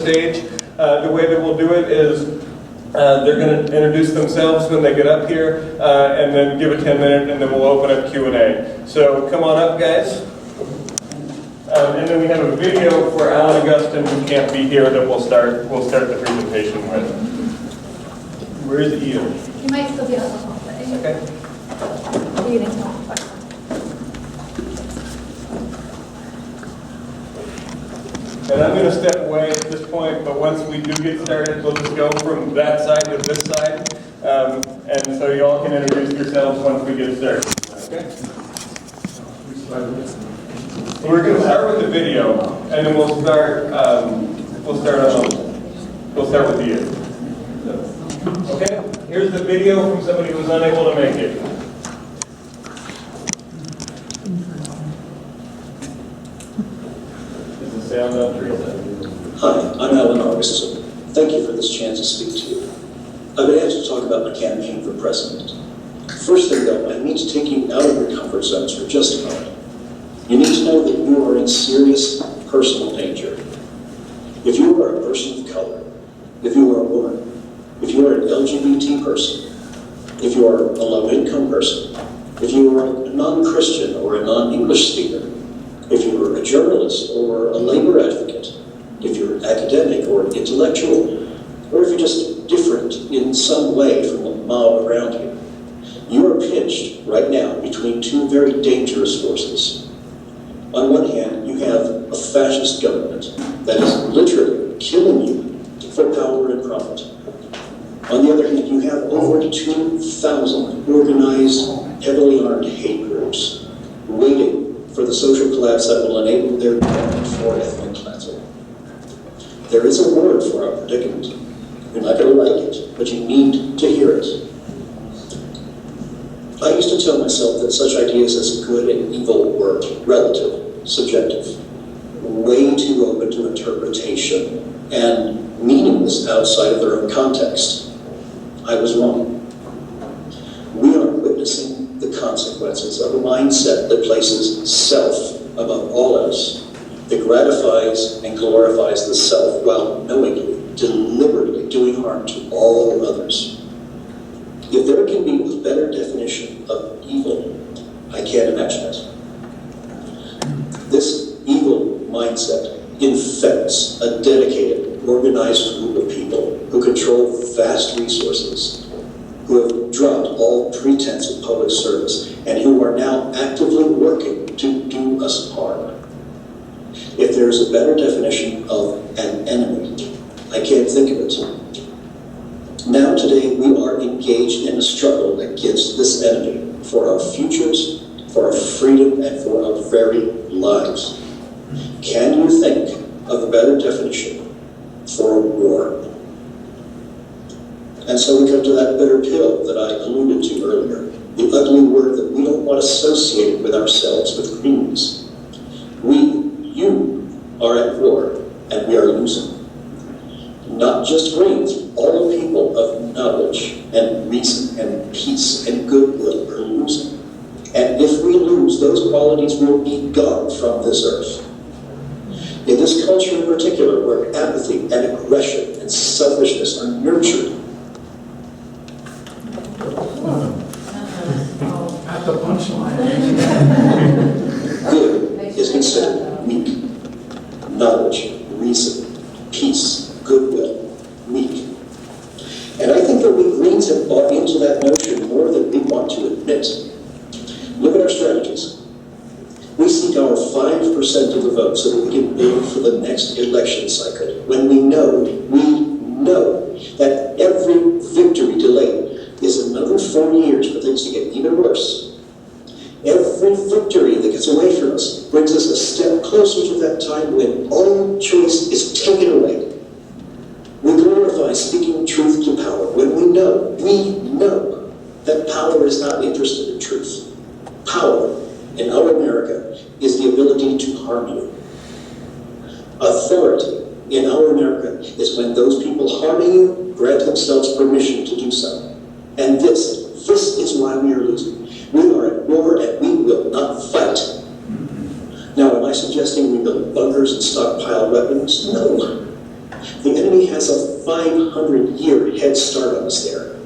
stage. The way that we'll do it is they're going to introduce themselves when they get up here, and then give a 10-minute, and then we'll open up Q&A. So come on up, guys. And then we have a video for Alan Augustson, who can't be here, that we'll start the presentation with. Where is Ian? He might still be on the hallway. Okay. You need to know. And I'm going to step away at this point, but once we do get started, we'll just go from that side to this side. And so you all can introduce yourselves once we get started. Okay? So we're going to start with the video, and then we'll start with you. Okay? Here's the video from somebody who was unable to make it. Sound up, Teresa. Hi, I'm Alan Augustson. Thank you for this chance to speak to you. I've been asked to talk about my campaign for president. First thing though, I need to take you out of your comfort zones for just a moment. You need to know that you are in serious personal danger. If you are a person of color, if you are a woman, if you are an LGBT person, if you are a low-income person, if you are a non-Christian or a non-English speaker, if you're a journalist or a labor advocate, if you're academic or intellectual, or if you're just different in some way from the mob around you, you are pinched right now between two very dangerous forces. On one hand, you have a fascist government that is literally killing you for power and profit. On the other hand, you have over 2,000 organized, heavily armed hate groups waiting for the social collapse that will enable their demand for ethnic cleansing. There is a word for our predicament. You're not going to like it, but you need to hear it. I used to tell myself that such ideas as good and evil were relative, subjective, way too open to interpretation, and meaningless outside of their own context. I was wrong. We are witnessing the consequences of a mindset that places self above all else, that gratifies and glorifies the self while knowingly, deliberately doing harm to all others. If there can be a better definition of evil, I can't imagine it. This evil mindset infects a dedicated, organized group of people who control vast resources, who have dropped all pretense of public service, and who are now actively working to do us harm. If there is a better definition of an enemy, I can't think of it. Now today we are engaged in a struggle against this enemy for our futures, for our freedom, and for our very lives. Can you think of a better definition for a war? And so we come to that bitter pill that I alluded to earlier, the ugly word that we don't want associated with ourselves with greens. You are at war, and we are losing. Not just Greens, all people of knowledge and reason and peace and goodwill are losing. And if we lose, those qualities will be gone from this earth. In this culture in particular, where apathy and aggression and selfishness are nurtured, at the punchline. good is considered weak. Knowledge, reason, peace, goodwill, weak. And I think that we Greens have bought into that notion more than we want to admit. Look at our strategies. We seek our 5% of the vote so that we can build for the next election cycle, when we know that every victory delayed is another 4 years for things to get even worse. Every victory that gets away from us brings us a step closer to that time when all choice is taken away. We glorify speaking truth to power when we know that power is not interested in truth. Power in our America is the ability to harm you. Authority in our America is when those people harming you grant themselves permission to do so. And this is why we are losing. We are at war and we will not fight. Now, am I suggesting we build bunkers and stockpile weapons? No. The enemy has a 500-year head start on us there.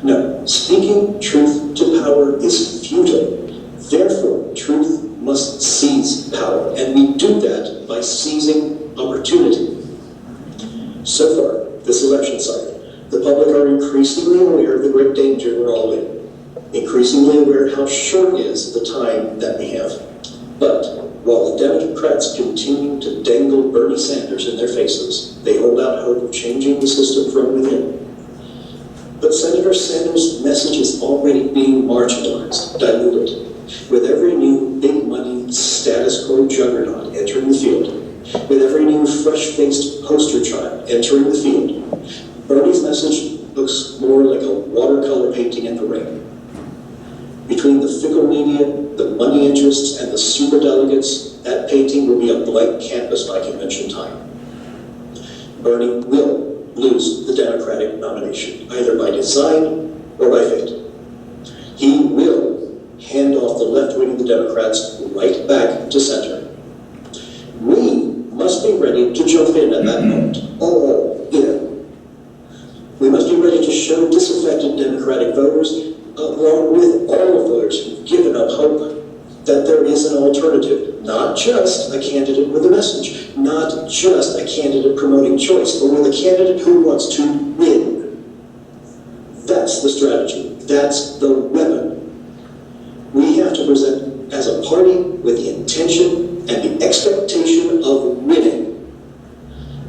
No, speaking truth to power is futile. Therefore, truth must seize power, and we do that by seizing opportunity. So far, this election cycle, the public are increasingly aware of the great danger we're all in, increasingly aware how short is the time that we have. But while the Democrats continue to dangle Bernie Sanders in their faces, they hold out hope of changing the system from within. But Senator Sanders' message is already being marginalized, diluted, with every new big money status quo juggernaut entering the field, with every new fresh-faced poster child entering the field. Bernie's message looks more like a watercolor painting in the rain. Between the fickle media, the money interests, and the superdelegates, that painting will be a blank canvas by convention time. Bernie will lose the Democratic nomination, either by design or by fate. He will hand off the left wing of the Democrats right back to center. We must be ready to jump in at that moment, all in. We must be ready to show disaffected Democratic voters, along with all of those who've given up hope, that there is an alternative, not just a candidate with a message, not just a candidate promoting choice, but with a candidate who wants to win. That's the strategy. That's the weapon. We have to present as a party with the intention and the expectation of winning.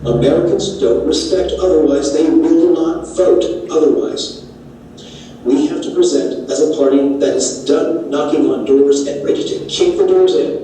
Americans don't respect otherwise. They will not vote otherwise. We have to present as a party that is done knocking on doors and ready to kick the doors in.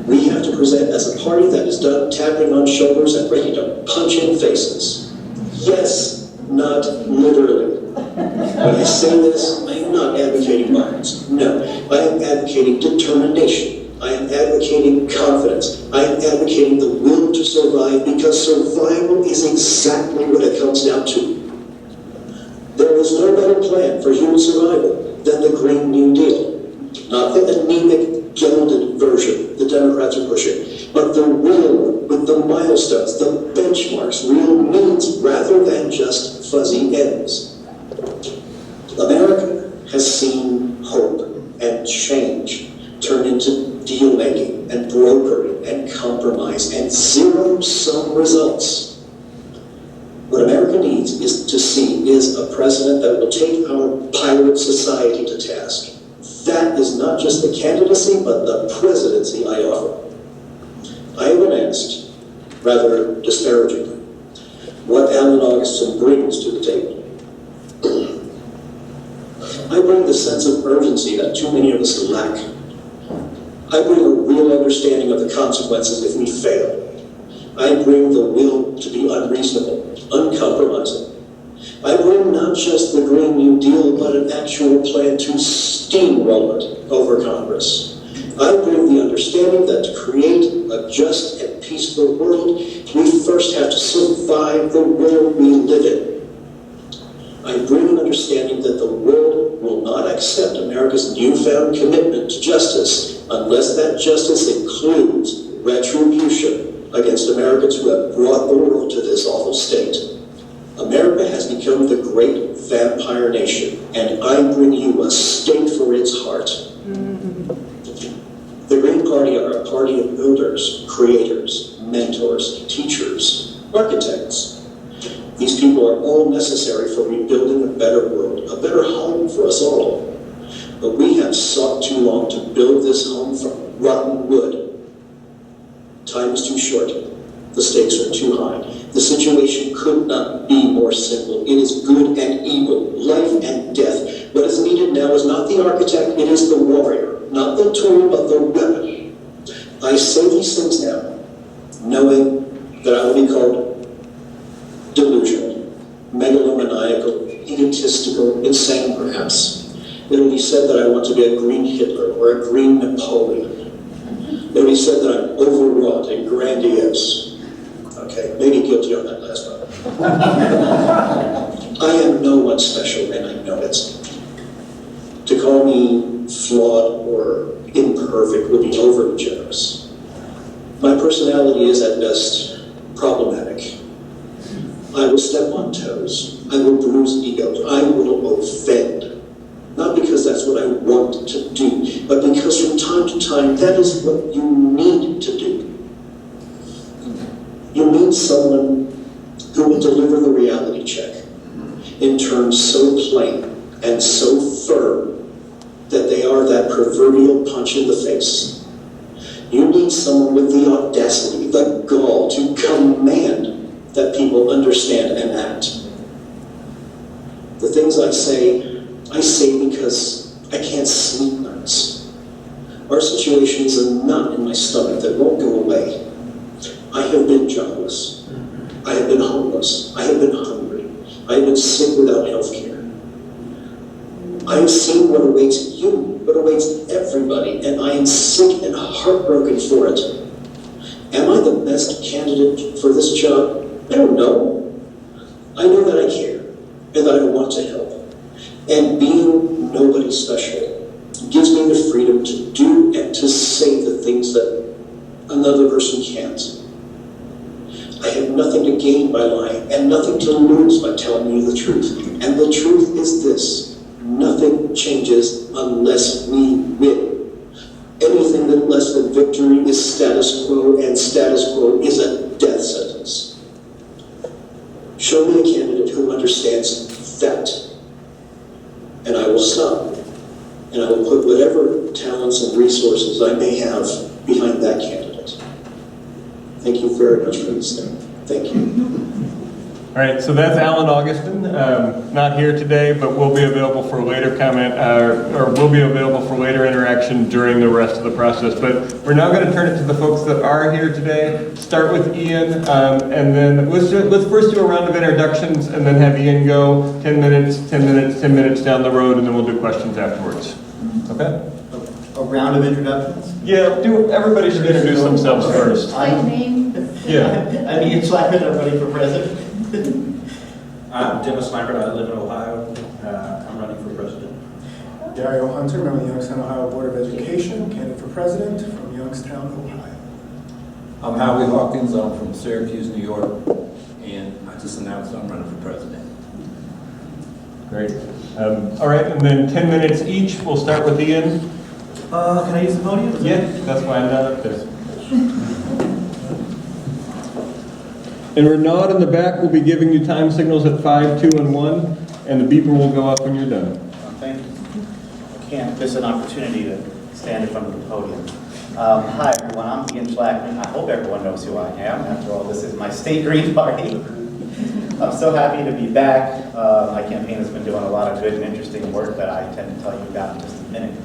We have to present as a party that is done tapping on shoulders and ready to punch in faces. Yes, not literally. When I say this, I am not advocating violence. No, I am advocating determination. I am advocating confidence. I am advocating the will to survive, because survival is exactly what it comes down to. There is no better plan for human survival than the Green New Deal. Not the anemic, gilded version the Democrats are pushing, but the real, with the milestones, the benchmarks, real means, rather than just fuzzy ends. America has seen hope and change turn into deal-making and brokering and compromise and zero-sum results. What America needs is a president that will take our pirate society to task. That is not just the candidacy, but the presidency I offer. I have been asked, rather disparagingly, what Alan Augustson brings to the table. I bring the sense of urgency that too many of us lack. I bring a real understanding of the consequences if we fail. I bring the will to be unreasonable, uncompromising. I bring not just the Green New Deal, but an actual plan to steamroll it over Congress. I bring the understanding that to create a just and peaceful world, we first have to survive the world we live in. I bring an understanding that the world will not accept America's newfound commitment to justice unless that justice includes retribution against Americans who have brought the world to this awful state. America has become the great vampire nation, and I bring you a stake for its heart. The Green Party are a party of builders, creators, mentors, teachers, architects. These people are all necessary for rebuilding a better world, a better home for us all. But we have sought too long to build this home from rotten wood. Time is too short. The stakes are too high. The situation could not be more simple. It is good and evil, life and death. What is needed now is not the architect, it is the warrior. Not the tool, but the weapon. I say these things now, knowing that I will be called delusional, megalomaniacal, egotistical, insane perhaps. It will be said that I want to be a green Hitler or a green Napoleon. It will be said that I'm overwrought and grandiose. Okay, maybe guilty on that last one. I am no one special, and I know it. To call me flawed or imperfect would be overly generous. My personality is at best problematic. I will step on toes. I will bruise egos. I will offend. Not because that's what I want to do, but because from time to time, that is what you need to do. You need someone who will deliver the reality check in terms so plain and so firm that they are that proverbial punch in the face. You need someone with the audacity, the gall to command that people understand and act. The things I say because I can't sleep nights. Our situation is a knot in my stomach that won't go away. I have been jobless. I have been homeless. I have been hungry. I have been sick without health care. I have seen what awaits you, what awaits everybody, and I am sick and heartbroken for it. Am I the best candidate for this job? I don't know. I know that I care and that I want to help. And being nobody special gives me the freedom to do and to say the things that another person can't. I have nothing to gain by lying and nothing to lose by telling you the truth. And the truth is this: nothing changes unless we win. Anything that less than victory is status quo, and status quo is a death sentence. Show me a candidate who understands that, and I will stop. And I will put whatever talents and resources I may have behind that candidate. Thank you very much for listening. Thank you. All right, so that's Alan Augustson, not here today, but will be available for later comment, or will be available for later interaction during the rest of the process. But we're now going to turn it to the folks that are here today. Start with Ian, and then let's first do a round of introductions, and then have Ian go 10 minutes, 10 minutes, 10 minutes down the road, and then we'll do questions afterwards. Okay? A round of introductions? Yeah, everybody should introduce themselves first. Say your name. Yeah. I'm Ian Schlakman, I'm running for president. I'm Dennis Lambert, I live in Ohio. I'm running for president. Dario Hunter, member of the Youngstown, Ohio Board of Education, candidate for president from Youngstown, Ohio. I'm Howie Hawkins, I'm from Syracuse, New York, and I just announced I'm running for president. Great. All right, and then 10 minutes each. We'll start with Ian. Can I use the podium? Yeah, that's fine. Down up there. And Renaud in the back will be giving you time signals at 5, 2, and 1, and the beeper will go up when you're done. Thank you. I can't miss an opportunity to stand in front of the podium. Hi everyone, I'm Ian Schlakman. I hope everyone knows who I am. After all, this is my state Green Party. I'm so happy to be back. My campaign has been doing a lot of good and interesting work that I intend to tell you about in just a minute.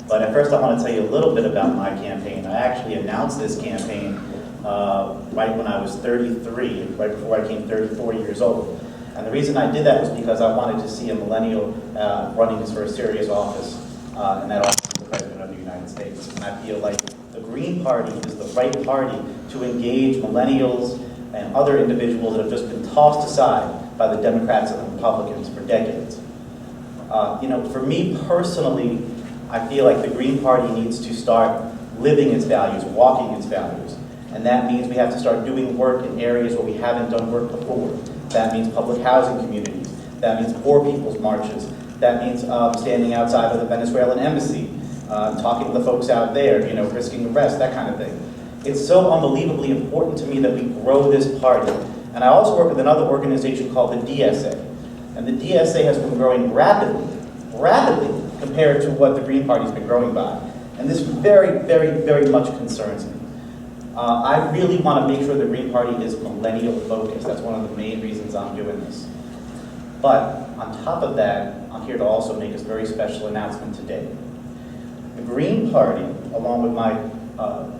But at first I want to tell you a little bit about my campaign. I actually announced this campaign right when I was 33, right before I came 34 years old. And the reason I did that was because I wanted to see a millennial running for a serious office, and that office is the President of the United States. And I feel like the Green Party is the right party to engage millennials and other individuals that have just been tossed aside by the Democrats and the Republicans for decades. For me personally, I feel like the Green Party needs to start living its values, walking its values. And that means we have to start doing work in areas where we haven't done work before. That means public housing communities. That means poor people's marches. That means standing outside of the Venezuelan embassy, talking to the folks out there, risking arrest, that kind of thing. It's so unbelievably important to me that we grow this party. And I also work with another organization called the DSA. And the DSA has been growing rapidly compared to what the Green Party's been growing by. And this very, very, very much concerns me. I really want to make sure the Green Party is millennial focused. That's one of the main reasons I'm doing this. But on top of that, I'm here to also make a very special announcement today. The Green Party, along with my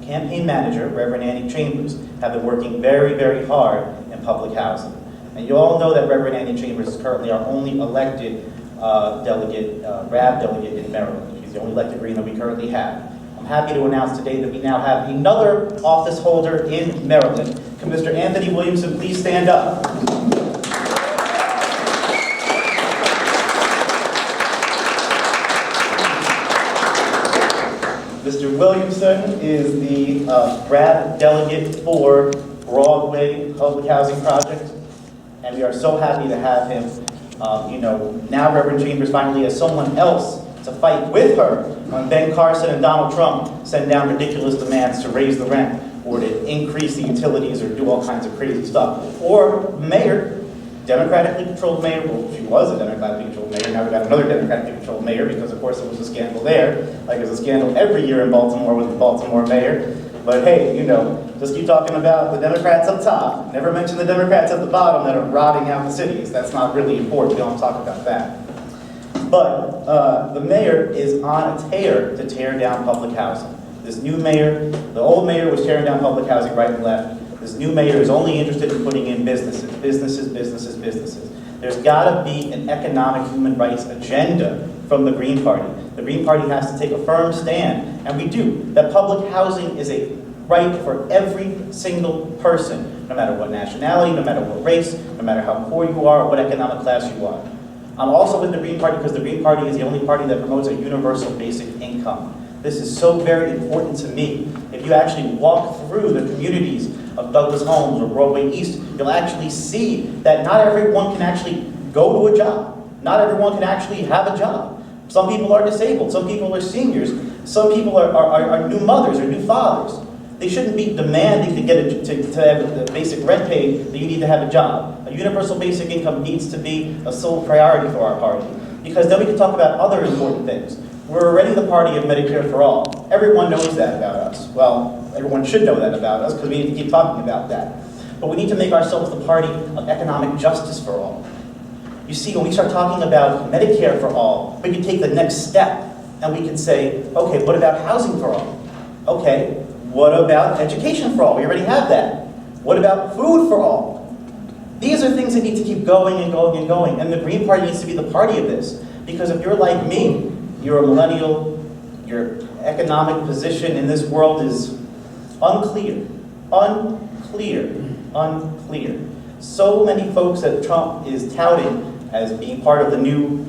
campaign manager, Reverend Annie Chambers, have been working very, very hard in public housing. And you all know that Reverend Annie Chambers is currently our only elected RAB delegate in Maryland. She's the only elected Green that we currently have. I'm happy to announce today that we now have another office holder in Maryland. Can Mr. Anthony Williamson please stand up? Mr. Williamson is the RAB delegate for Broadway public housing project, and we are so happy to have him. Now Reverend Chambers finally has someone else to fight with her when Ben Carson and Donald Trump send down ridiculous demands to raise the rent or to increase the utilities or do all kinds of crazy stuff. Or mayor, democratically controlled mayor, well, she was a democratically controlled mayor, now we got another democratically controlled mayor because of course there was a scandal there, like there's a scandal every year in Baltimore with the Baltimore mayor. But hey, just keep talking about the Democrats up top, never mention the Democrats at the bottom that are rotting out the cities. That's not really important, we don't talk about that. But the mayor is on a tear to tear down public housing. This new mayor, the old mayor was tearing down public housing right and left. This new mayor is only interested in putting in businesses. There's got to be an economic human rights agenda from the Green Party. The Green Party has to take a firm stand, and we do, that public housing is a right for every single person, no matter what nationality, no matter what race, no matter how poor you are, or what economic class you are. I'm also with the Green Party because the Green Party is the only party that promotes a universal basic income. This is so very important to me. If you actually walk through the communities of Douglas Homes or Broadway East, you'll actually see that not everyone can actually go to a job. Not everyone can actually have a job. Some people are disabled, some people are seniors, some people are new mothers or new fathers. They shouldn't be demanding to get to have the basic rent paid that you need to have a job. A universal basic income needs to be a sole priority for our party, because then we can talk about other important things. We're already the party of Medicare for all. Everyone knows that about us. Well, everyone should know that about us because we need to keep talking about that. But we need to make ourselves the party of economic justice for all. You see, when we start talking about Medicare for all, we can take the next step and we can say, okay, what about housing for all? Okay, what about education for all? We already have that. What about food for all? These are things that need to keep going and going and going, and the Green Party needs to be the party of this. Because if you're like me, you're a millennial, your economic position in this world is unclear. So many folks that Trump is touting as being part of the new,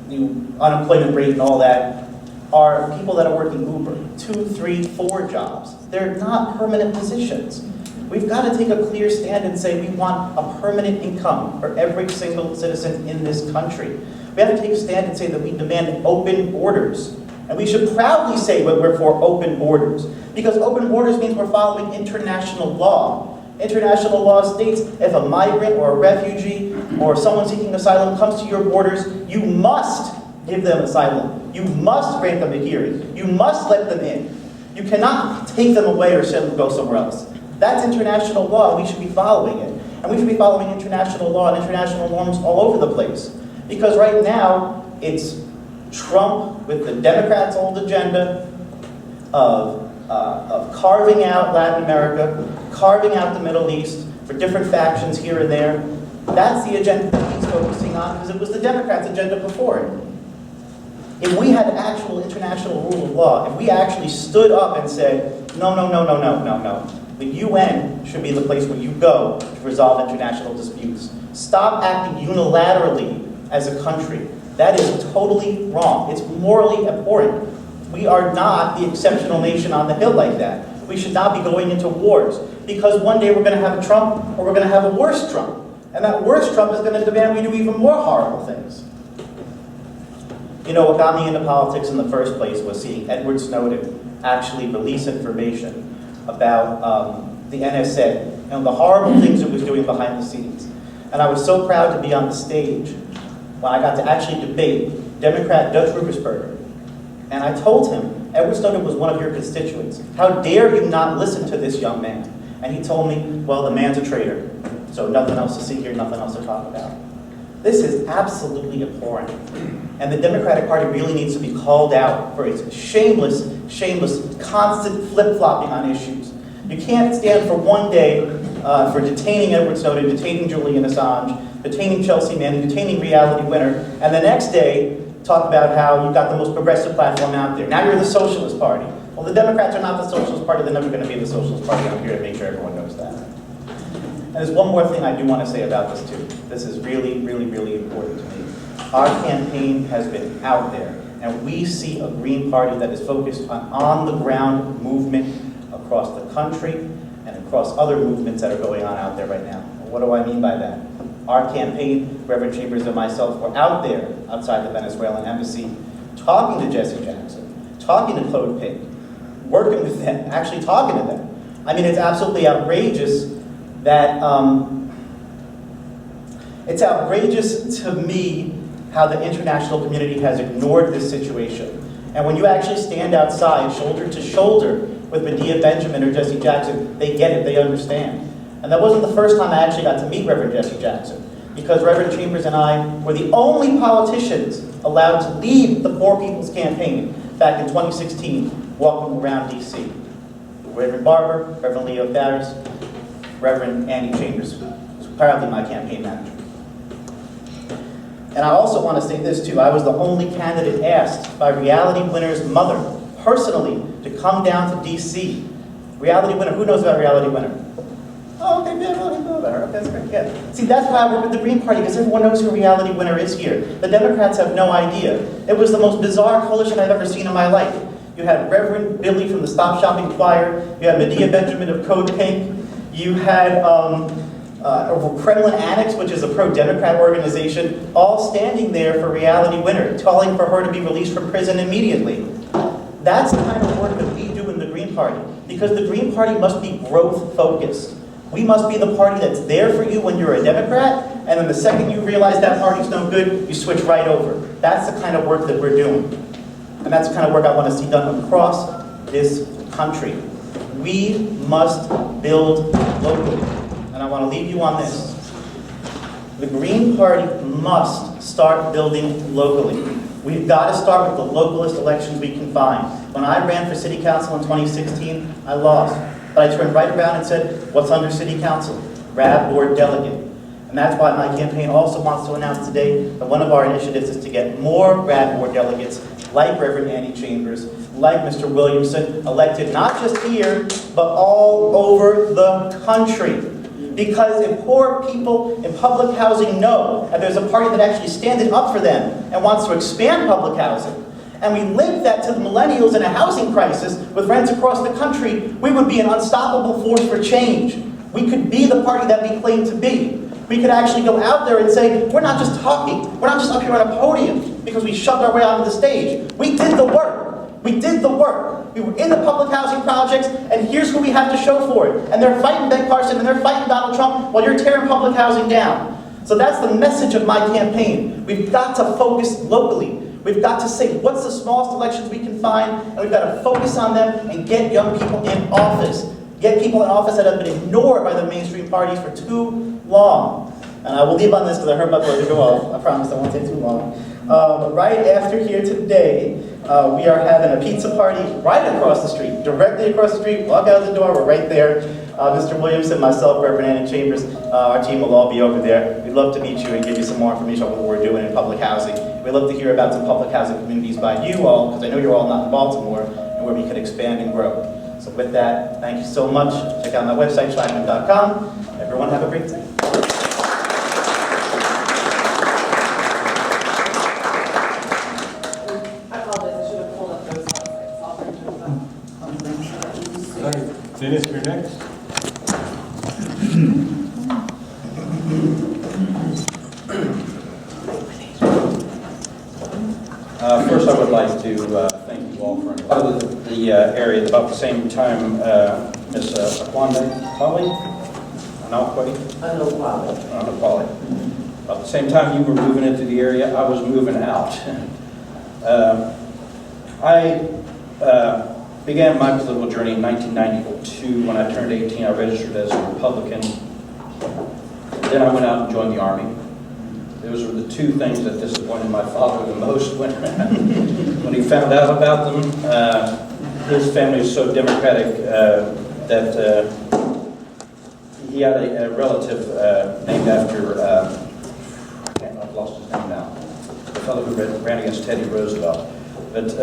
new unemployment rate and all that are people that are working Uber, 2, 3, 4 jobs. They're not permanent positions. We've got to take a clear stand and say we want a permanent income for every single citizen in this country. We have to take a stand and say that we demand open borders. And we should proudly say that we're for open borders. Because open borders means we're following international law. International law states if a migrant or a refugee or someone seeking asylum comes to your borders, you must give them asylum. You must grant them a hearing. You must let them in. You cannot take them away or send them to go somewhere else. That's international law, and we should be following it. And we should be following international law and international norms all over the place. Because right now, it's Trump with the Democrats' old agenda of carving out Latin America, carving out the Middle East for different factions here and there. That's the agenda that he's focusing on because it was the Democrats' agenda before it. If we had actual international rule of law, if we actually stood up and said, no, the UN should be the place where you go to resolve international disputes. Stop acting unilaterally as a country. That is totally wrong. It's morally abhorrent. We are not the exceptional nation on the hill like that. We should not be going into wars because one day we're going to have a Trump or we're going to have a worse Trump. And that worse Trump is going to demand we do even more horrible things. You know, what got me into politics in the first place was seeing Edward Snowden actually release information about the NSA and the horrible things it was doing behind the scenes. And I was so proud to be on the stage when I got to actually debate Democrat Dutch Ruppersberger. And I told him, Edward Snowden was one of your constituents. How dare you not listen to this young man? And he told me, well, the man's a traitor. So nothing else to see here, nothing else to talk about. This is absolutely abhorrent. And the Democratic Party really needs to be called out for its shameless, constant flip-flopping on issues. You can't stand for one day for detaining Edward Snowden, detaining Julian Assange, detaining Chelsea Manning, detaining Reality Winner, and the next day talk about how you've got the most progressive platform out there. Now you're the Socialist Party. Well, the Democrats are not the Socialist Party. They're never going to be the Socialist Party. I'm here to make sure everyone knows that. And there's one more thing I do want to say about this, too. This is really important to me. Our campaign has been out there, and we see a Green Party that is focused on the-ground movement across the country and across other movements that are going on out there right now. What do I mean by that? Our campaign, Reverend Chambers and myself, were out there outside the Venezuelan embassy talking to Jesse Jackson, talking to Claude Pink, working with them, actually talking to them. I mean, it's absolutely outrageous that, it's outrageous to me how the international community has ignored this situation. And when you actually stand outside, shoulder to shoulder, with Medea Benjamin or Jesse Jackson, they get it, they understand. And that wasn't the first time I actually got to meet Reverend Jesse Jackson, because Reverend Chambers and I were the only politicians allowed to lead the Poor People's Campaign back in 2016, walking around DC. Reverend Barber, Reverend Leo Tharis, Reverend Annie Chambers, who's proudly my campaign manager. And I also want to say this too, I was the only candidate asked by Reality Winner's mother, personally, to come down to DC. Reality Winner, who knows about Reality Winner? Oh, okay, yeah, well, I know about her. Okay, that's great, yeah. See, that's why I work with the Green Party, because everyone knows who Reality Winner is here. The Democrats have no idea. It was the most bizarre coalition I've ever seen in my life. You had Reverend Billy from the Stop Shopping Choir, you had Medea Benjamin of Code Pink, you had Kremlin Annex, which is a pro-Democrat organization, all standing there for Reality Winner, calling for her to be released from prison immediately. That's the kind of work that we do in the Green Party, because the Green Party must be growth-focused. We must be the party that's there for you when you're a Democrat, and then the second you realize that party's no good, you switch right over. That's the kind of work that we're doing. And that's the kind of work I want to see done across this country. We must build locally. And I want to leave you on this. The Green Party must start building locally. We've got to start with the localist elections we can find. When I ran for city council in 2016, I lost. But I turned right around and said, what's under city council? RAB board delegate. And that's why my campaign also wants to announce today that one of our initiatives is to get more RAB board delegates like Reverend Annie Chambers, like Mr. Williamson, elected not just here, but all over the country. Because if poor people in public housing know that there's a party that actually stands up for them and wants to expand public housing, and we link that to the millennials in a housing crisis with rents across the country, we would be an unstoppable force for change. We could be the party that we claim to be. We could actually go out there and say, we're not just talking, we're not just up here on a podium because we shoved our way onto the stage. We did the work. We did the work. We were in the public housing projects, and here's who we have to show for it. And they're fighting Ben Carson, and they're fighting Donald Trump while you're tearing public housing down. So that's the message of my campaign. We've got to focus locally. We've got to say, what's the smallest elections we can find, and we've got to focus on them and get young people in office. Get people in office that have been ignored by the mainstream parties for too long. And I will leave on this because I heard my brother go off. I promise I won't take too long. Right after here today, we are having a pizza party right across the street, directly across the street. Walk out the door, we're right there. Mr. Williamson, myself, Reverend Annie Chambers, our team will all be over there. We'd love to meet you and give you some more information on what we're doing in public housing. We'd love to hear about some public housing communities by you all, because I know you're all not in Baltimore, and where we can expand and grow. So with that, thank you so much. Check out my website, Schlakman.com. Everyone have a great day. I apologize, I should have pulled up those websites. I'll bring those up. Dennis, you're next. First, I would like to thank you all for inviting the area at about the same time Ms. Aquande, about the same time you were moving into the area, I was moving out. I began my political journey in 1992. When I turned 18, I registered as a Republican. Then I went out and joined the Army. Those were the two things that disappointed my father the most when he found out about them. His family is so democratic that he had a relative named after, I've lost his name now, the fellow who ran against Teddy Roosevelt. But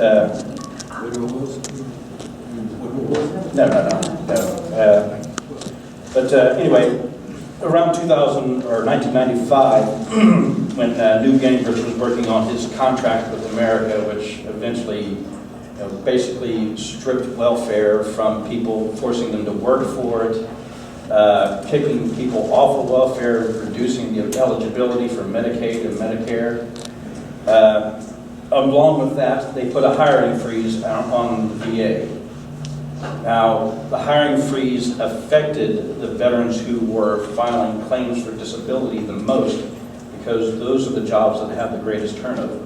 no. But anyway, around 2000 or 1995, when Newt Gingrich was working on his contract with America, which eventually basically stripped welfare from people, forcing them to work for it, kicking people off of welfare, reducing the eligibility for Medicaid and Medicare. Along with that, they put a hiring freeze on the VA. Now, the hiring freeze affected the veterans who were filing claims for disability the most because those are the jobs that have the greatest turnover.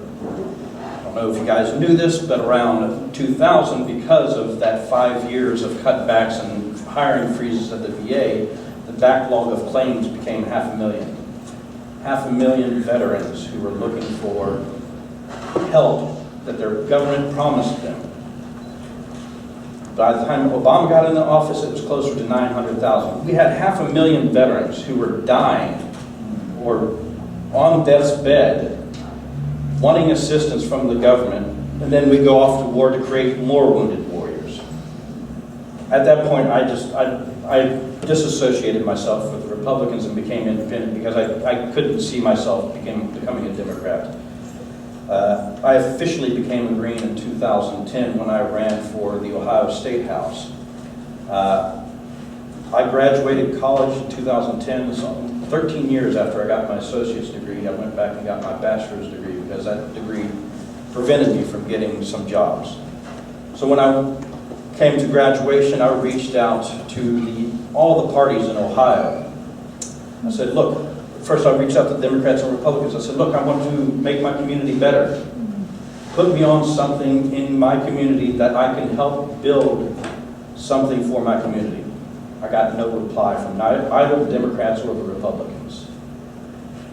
I don't know if you guys knew this, but around 2000, because of that 5 years of cutbacks and hiring freezes at the VA, the backlog of claims became 500,000. 500,000 veterans who were looking for help that their government promised them. By the time Obama got into office, it was closer to 900,000. We had 500,000 veterans who were dying or on death's bed wanting assistance from the government, and then we go off to war to create more wounded warriors. At that point, I disassociated myself with the Republicans and became independent because I couldn't see myself becoming a Democrat. I officially became a Green in 2010 when I ran for the Ohio State House. I graduated college in 2010, so 13 years after I got my associate's degree. I went back and got my bachelor's degree because that degree prevented me from getting some jobs. So when I came to graduation, I reached out to all the parties in Ohio. I said, look, first I reached out to Democrats and Republicans. I said, look, I want to make my community better. Put me on something in my community that I can help build something for my community. I got no reply from either the Democrats or the Republicans.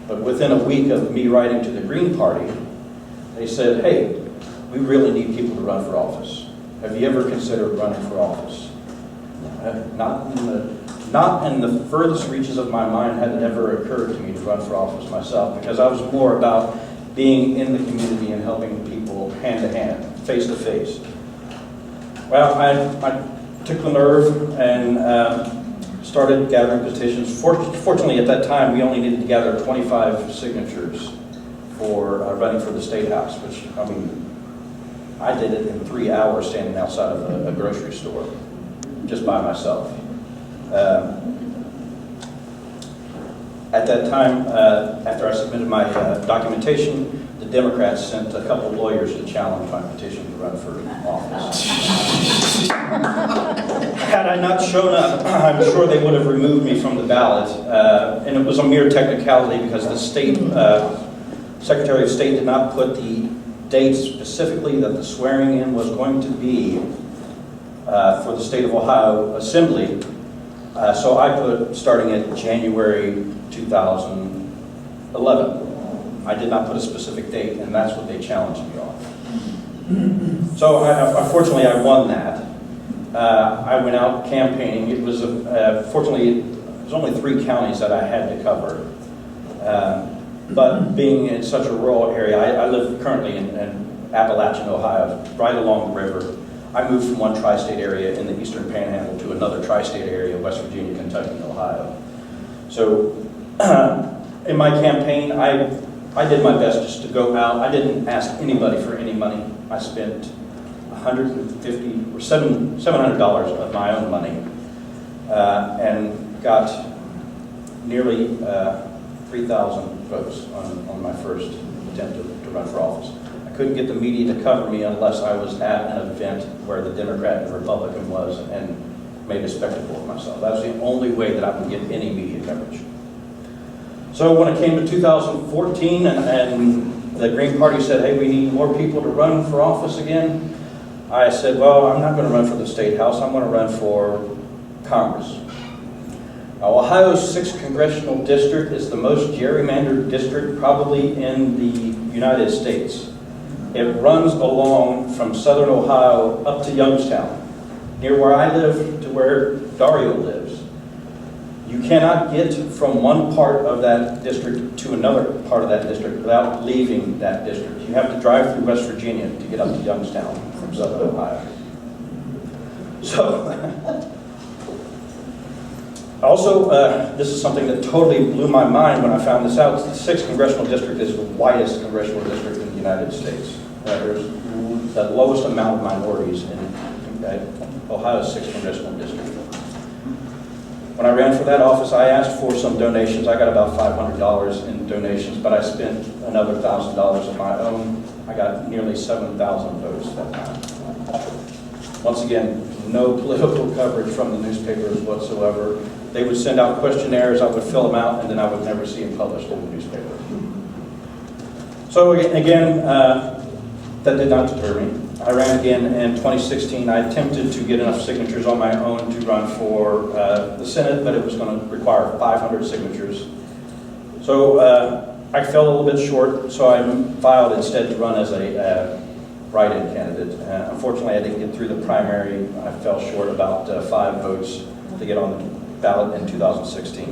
But within a week of me writing to the Green Party, they said, hey, we really need people to run for office. Have you ever considered running for office? Not in the furthest reaches of my mind had it ever occurred to me to run for office myself, because I was more about being in the community and helping people hand to hand, face to face. Well, I took the nerve and started gathering petitions. Fortunately, at that time, we only needed to gather 25 signatures for running for the State House, which, I mean, I did it in 3 hours standing outside of a grocery store, just by myself. At that time, after I submitted my documentation, the Democrats sent a couple lawyers to challenge my petition to run for office. Had I not shown up, I'm sure they would have removed me from the ballot, and it was a mere technicality because the state Secretary of State did not put the date specifically that the swearing in was going to be for the state of Ohio Assembly. So I put starting at January 2011. I did not put a specific date, and that's what they challenged me on. So unfortunately, I won that. I went out campaigning. It was fortunately it was only 3 counties that I had to cover. But being in such a rural area, I live currently in Appalachian, Ohio, right along the river. I moved from one tri-state area in the eastern panhandle to another tri-state area, West Virginia, Kentucky, and Ohio. So in my campaign, I did my best just to go out. I didn't ask anybody for any money. I spent $150 or $700 of my own money and got nearly 3,000 votes on my first attempt to run for office. I couldn't get the media to cover me unless I was at an event where the Democrat and Republican was and made a spectacle of myself. That was the only way that I would get any media coverage. So when it came to 2014 and the Green Party said, hey, we need more people to run for office again, I said, well, I'm not going to run for the State House. I'm going to run for Congress. Now, Ohio's 6th congressional district is the most gerrymandered district probably in the United States. It runs along from southern Ohio up to Youngstown, near where I live to where Dario lives. You cannot get from one part of that district to another part of that district without leaving that district. You have to drive through West Virginia to get up to Youngstown from southern Ohio. So, also, this is something that totally blew my mind when I found this out. The 6th congressional district is the widest congressional district in the United States. There's the lowest amount of minorities in Ohio's 6th Congressional District. When I ran for that office, I asked for some donations. I got about $500 in donations, but I spent another $1,000 of my own. I got nearly 7,000 votes that time. Once again, no political coverage from the newspapers whatsoever. They would send out questionnaires, I would fill them out, and then I would never see them published in the newspaper. So again, that did not deter me. I ran again in 2016. I attempted to get enough signatures on my own to run for the Senate, but it was going to require 500 signatures. So I fell a little bit short, so I filed instead to run as a write-in candidate. Unfortunately, I didn't get through the primary. I fell short about 5 votes to get on the ballot in 2016.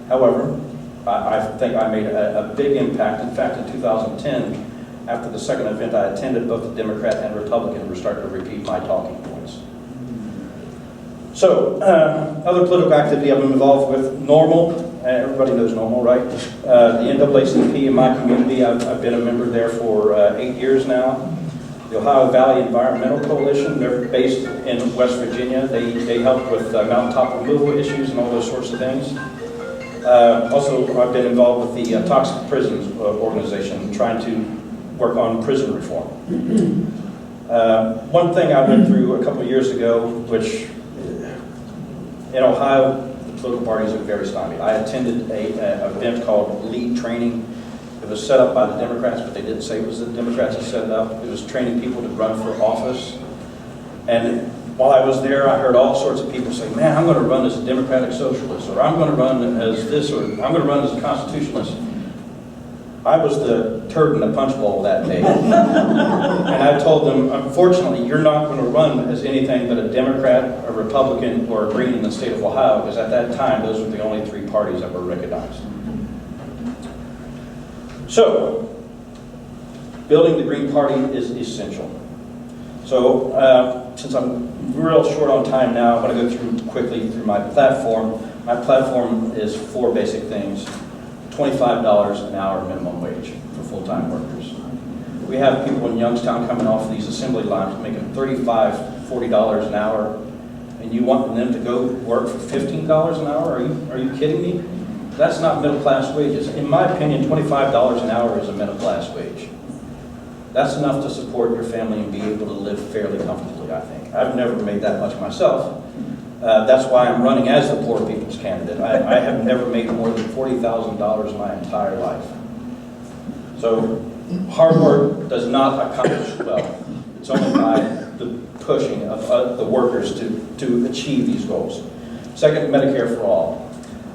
However, I think I made a big impact. In fact, in 2010, after the second event I attended, both the Democrat and Republican were starting to repeat my talking points. So, other political activity I've been involved with, Normal. Everybody knows Normal, right? The NAACP in my community, I've been a member there for 8 years now. The Ohio Valley Environmental Coalition, they're based in West Virginia. They help with mountaintop removal issues and all those sorts of things. Also, I've been involved with the Toxic Prisons organization, trying to work on prison reform. One thing I went through a couple of years ago, which in Ohio, the political parties are very stymied. I attended an event called Lead Training. It was set up by the Democrats, but they didn't say it was the Democrats that set it up. It was training people to run for office. And while I was there, I heard all sorts of people say, man, I'm going to run as a Democratic Socialist, or I'm going to run as this, or I'm going to run as a Constitutionalist. I was the turd in the punch bowl that day. And I told them, unfortunately, you're not going to run as anything but a Democrat, a Republican, or a Green in the state of Ohio, because at that time, those were the only 3 parties that were recognized. So, building the Green Party is essential. So, since I'm real short on time now, I'm going to go quickly through my platform. My platform is 4 basic things. $25 an hour minimum wage for full-time workers. We have people in Youngstown coming off these assembly lines making $35, $40 an hour, and you want them to go work for $15 an hour? Are you kidding me? That's not middle-class wages. In my opinion, $25 an hour is a middle-class wage. That's enough to support your family and be able to live fairly comfortably, I think. I've never made that much myself. That's why I'm running as the poor people's candidate. I have never made more than $40,000 my entire life. So hard work does not accomplish wealth. It's only by the pushing of the workers to achieve these goals. Second, Medicare for all.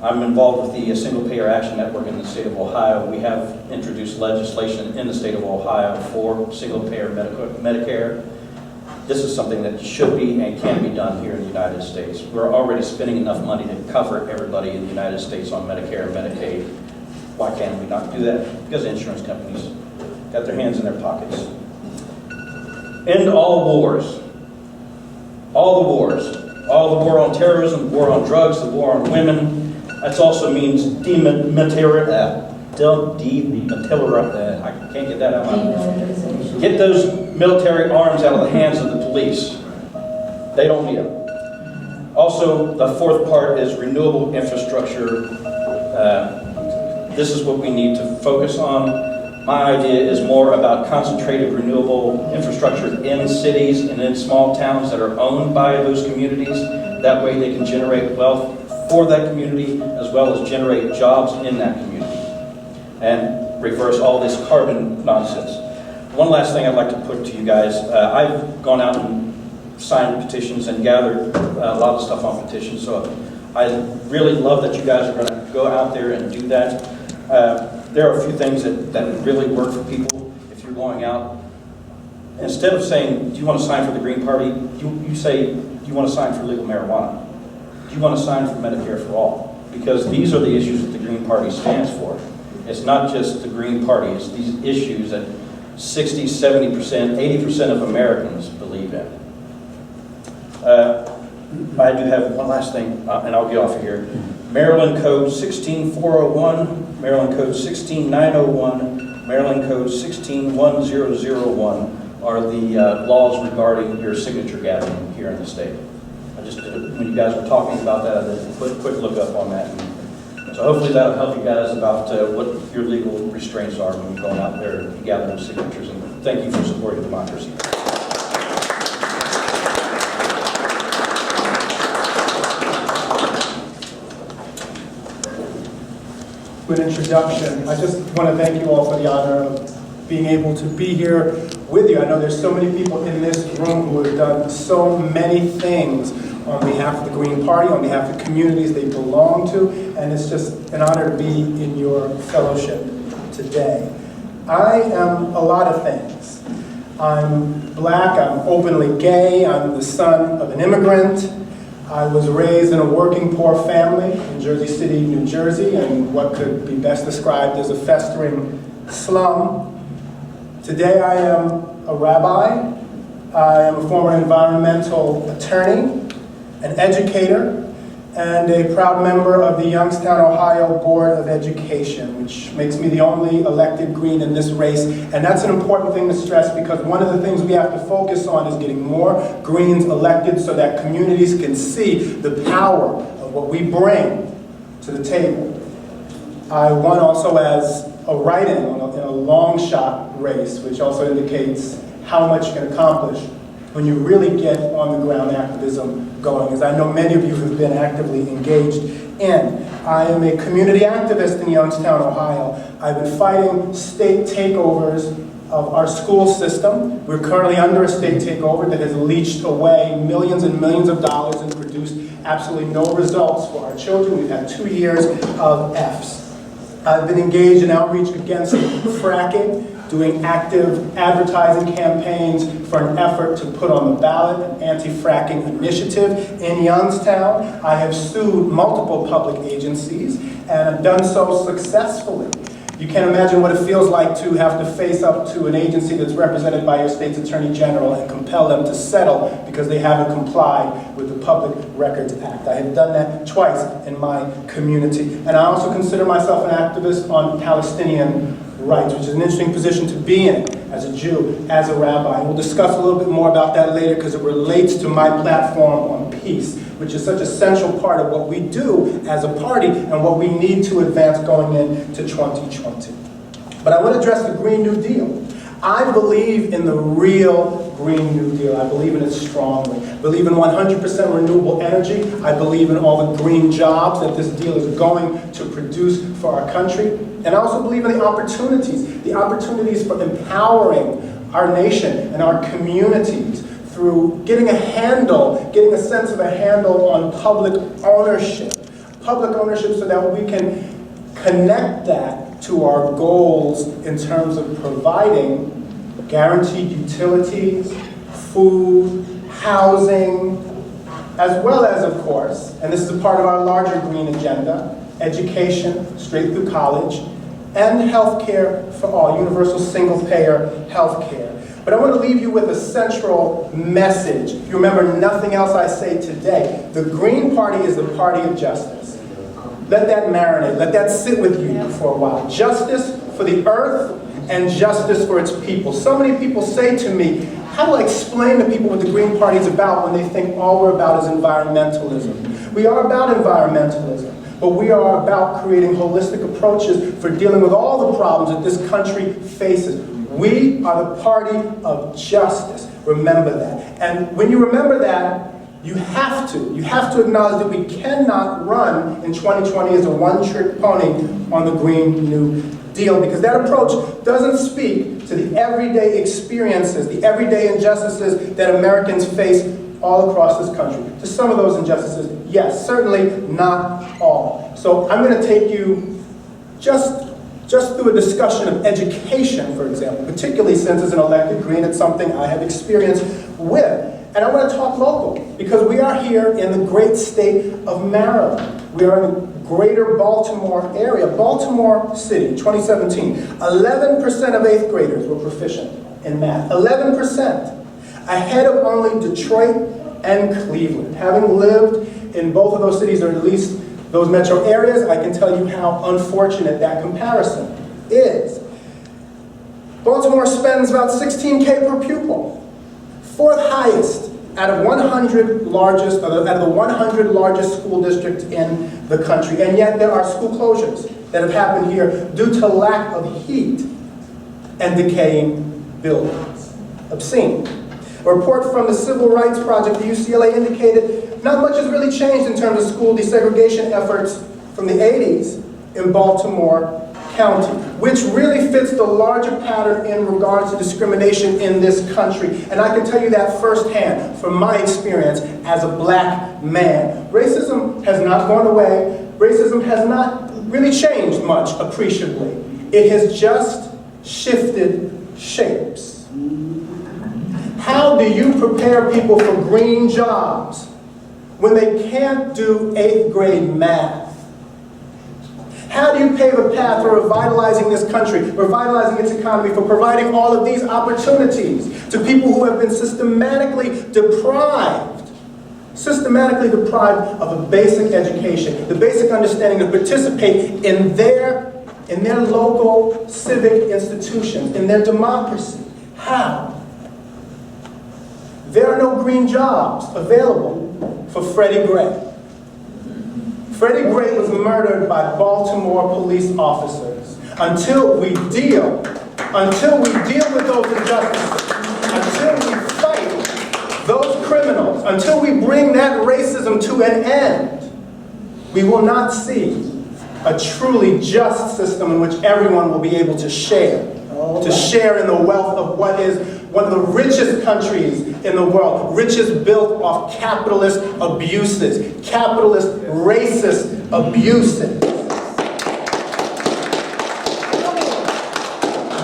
I'm involved with the Single Payer Action Network in the state of Ohio. We have introduced legislation in the state of Ohio for single payer Medicare. This is something that should be and can be done here in the United States. We're already spending enough money to cover everybody in the United States on Medicare and Medicaid. Why can't we not do that? Because insurance companies got their hands in their pockets. End all wars. All the wars. All the war on terrorism, the war on drugs, the war on women. That also means I can't get that out of my mouth. Get those military arms out of the hands of the police. They don't need them. Also, the 4th part is renewable infrastructure. This is what we need to focus on. My idea is more about concentrated renewable infrastructure in cities and in small towns that are owned by those communities. That way they can generate wealth for that community as well as generate jobs in that community and reverse all this carbon nonsense. One last thing I'd like to put to you guys. I've gone out and signed petitions and gathered a lot of stuff on petitions, so I really love that you guys are going to go out there and do that. There are a few things that really work for people if you're going out. Instead of saying, do you want to sign for the Green Party, you say, do you want to sign for legal marijuana? Do you want to sign for Medicare for all? Because these are the issues that the Green Party stands for. It's not just the Green Party, it's these issues that 60, 70%, 80% of Americans believe in. I do have one last thing, and I'll get off of here. Maryland Code 16401, Maryland Code 16901, Maryland Code 161001 are the laws regarding your signature gathering here in the state. I just did, when you guys were talking about that, I did a quick look up on that. And so hopefully that'll help you guys about what your legal restraints are when you're going out there and gathering signatures. And thank you for supporting democracy. Good introduction. I just want to thank you all for the honor of being able to be here with you. I know there's so many people in this room who have done so many things on behalf of the Green Party, on behalf of the communities they belong to, and it's just an honor to be in your fellowship today. I am a lot of things. I'm black, I'm openly gay, I'm the son of an immigrant. I was raised in a working poor family in Jersey City, New Jersey, and what could be best described as a festering slum. Today I am a rabbi, I am a former environmental attorney, an educator, and a proud member of the Youngstown, Ohio Board of Education, which makes me the only elected Green in this race. And that's an important thing to stress, because one of the things we have to focus on is getting more Greens elected so that communities can see the power of what we bring to the table. I won also as a write-in in a long shot race, which also indicates how much you can accomplish when you really get on the ground activism going, as I know many of you have been actively engaged in. I am a community activist in Youngstown, Ohio. I've been fighting state takeovers of our school system. We're currently under a state takeover that has leached away millions and millions of dollars and produced absolutely no results for our children. We've had 2 years of Fs. I've been engaged in outreach against fracking, doing active advertising campaigns for an effort to put on the ballot an anti-fracking initiative in Youngstown. I have sued multiple public agencies and have done so successfully. You can't imagine what it feels like to have to face up to an agency that's represented by your state's attorney general and compel them to settle because they haven't complied with the Public Records Act. I have done that twice in my community. And I also consider myself an activist on Palestinian rights, which is an interesting position to be in as a Jew, as a rabbi. And we'll discuss a little bit more about that later because it relates to my platform on peace, which is such a central part of what we do as a party and what we need to advance going into 2020. But I want to address the Green New Deal. I believe in the real Green New Deal. I believe in it strongly. I believe in 100% renewable energy. I believe in all the green jobs that this deal is going to produce for our country. And I also believe in the opportunities for empowering our nation and our communities through getting a sense of a handle on public ownership so that we can connect that to our goals in terms of providing guaranteed utilities, food, housing, as well as, of course, and this is a part of our larger green agenda, education, straight through college, and health care for all, universal single-payer health care. But I want to leave you with a central message. If you remember nothing else I say today, the Green Party is the party of justice. Let that marinate, let that sit with you for a while. Justice for the earth and justice for its people. So many people say to me, how do I explain to people what the Green Party is about when they think all we're about is environmentalism? We are about environmentalism, but we are about creating holistic approaches for dealing with all the problems that this country faces. We are the party of justice. Remember that. And when you remember that, you have to acknowledge that we cannot run in 2020 as a one-trick pony on the Green New Deal, because that approach doesn't speak to the everyday experiences, the everyday injustices that Americans face all across this country. To some of those injustices, yes, certainly not all. So I'm going to take you just through a discussion of education, for example, particularly since as an elected Green, it's something I have experience with. And I want to talk local, because we are here in the great state of Maryland. We are in the greater Baltimore area. Baltimore City, 2017, 11% of 8th graders were proficient in math. 11%. Ahead of only Detroit and Cleveland. Having lived in both of those cities, or at least those metro areas, I can tell you how unfortunate that comparison is. Baltimore spends about $16K per pupil, fourth highest out of the 100 largest school districts in the country. And yet there are school closures that have happened here due to lack of heat and decaying buildings. Obscene. A report from the Civil Rights Project at UCLA indicated not much has really changed in terms of school desegregation efforts from the 80s in Baltimore County, which really fits the larger pattern in regards to discrimination in this country. And I can tell you that firsthand from my experience as a black man. Racism has not gone away. Racism has not really changed much appreciably. It has just shifted shapes. How do you prepare people for green jobs when they can't do 8th grade math? How do you pave a path for revitalizing this country, revitalizing its economy, for providing all of these opportunities to people who have been systematically deprived of a basic education, the basic understanding to participate in their local civic institutions, in their democracy? How? There are no green jobs available for Freddie Gray. Freddie Gray was murdered by Baltimore police officers. Until we deal with those injustices, until we fight those criminals, until we bring that racism to an end, we will not see a truly just system in which everyone will be able to share in the wealth of what is one of the richest countries in the world, richest built off capitalist abuses, capitalist racist abuses.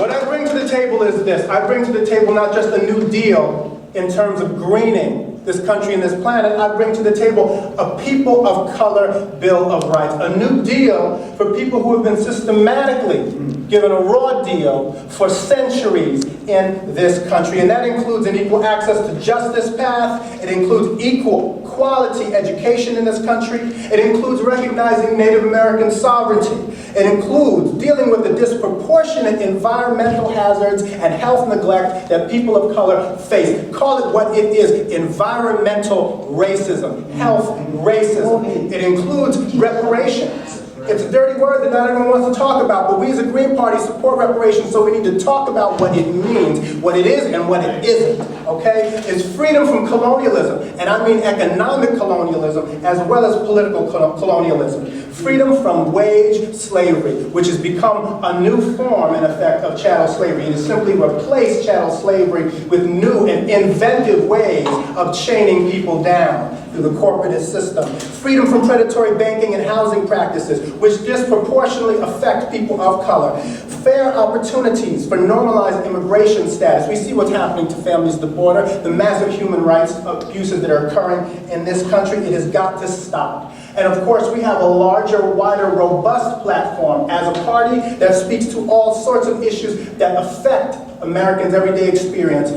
What I bring to the table is this. I bring to the table not just a new deal in terms of greening this country and this planet. I bring to the table a people of color Bill of Rights, a new deal for people who have been systematically given a raw deal for centuries in this country. And that includes an equal access to justice path. It includes equal quality education in this country. It includes recognizing Native American sovereignty. It includes dealing with the disproportionate environmental hazards and health neglect that people of color face. Call it what it is, environmental racism, health racism. It includes reparations. It's a dirty word that not everyone wants to talk about, but we as a Green Party support reparations, so we need to talk about what it means, what it is and what it isn't, okay? It's freedom from colonialism, and I mean economic colonialism as well as political colonialism. Freedom from wage slavery, which has become a new form, in effect, of chattel slavery. It has simply replaced chattel slavery with new and inventive ways of chaining people down through the corporatist system. Freedom from predatory banking and housing practices, which disproportionately affect people of color. Fair opportunities for normalized immigration status. We see what's happening to families at the border, the massive human rights abuses that are occurring in this country. It has got to stop. And of course, we have a larger, wider, robust platform as a party that speaks to all sorts of issues that affect Americans' everyday experience.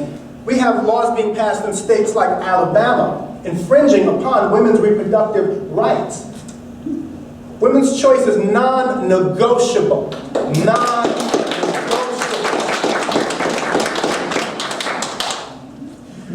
We have laws being passed in states like Alabama infringing upon women's reproductive rights. Women's choice is non-negotiable. Non-negotiable.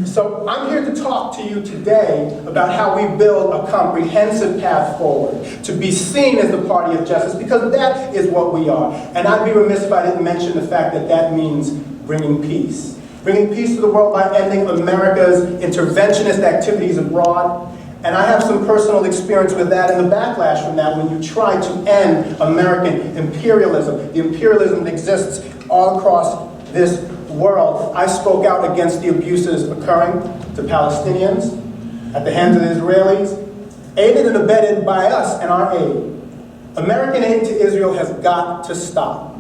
So I'm here to talk to you today about how we build a comprehensive path forward, to be seen as the party of justice, because that is what we are. And I'd be remiss if I didn't mention the fact that that means bringing peace. Bringing peace to the world by ending America's interventionist activities abroad. And I have some personal experience with that and the backlash from that when you try to end American imperialism, the imperialism that exists all across this world. I spoke out against the abuses occurring to Palestinians at the hands of the Israelis, aided and abetted by us and our aid. American aid to Israel has got to stop.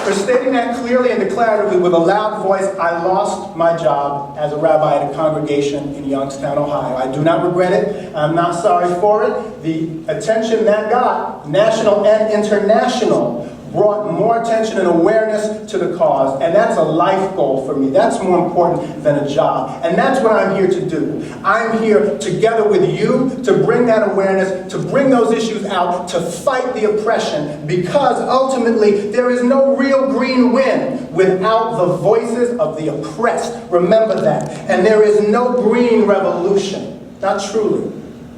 For stating that clearly and declaratively with a loud voice, I lost my job as a rabbi at a congregation in Youngstown, Ohio. I do not regret it. I'm not sorry for it. The attention that got, national and international, brought more attention and awareness to the cause, and that's a life goal for me. That's more important than a job, and that's what I'm here to do. I'm here together with you to bring that awareness, to bring those issues out, to fight the oppression, because ultimately there is no real green win without the voices of the oppressed. Remember that. And there is no green revolution, not truly,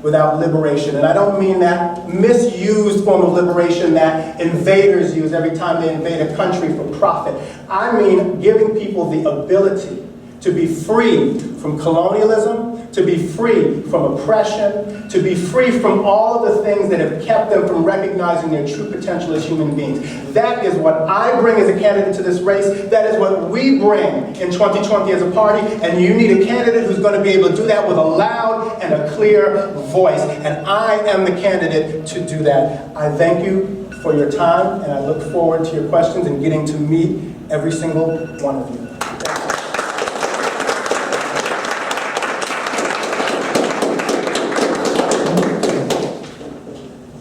without liberation. And I don't mean that misused form of liberation that invaders use every time they invade a country for profit. I mean giving people the ability to be free from colonialism, to be free from oppression, to be free from all of the things that have kept them from recognizing their true potential as human beings. That is what I bring as a candidate to this race. That is what we bring in 2020 as a party, and you need a candidate who's going to be able to do that with a loud and a clear voice, and I am the candidate to do that. I thank you for your time, and I look forward to your questions and getting to meet every single one of you.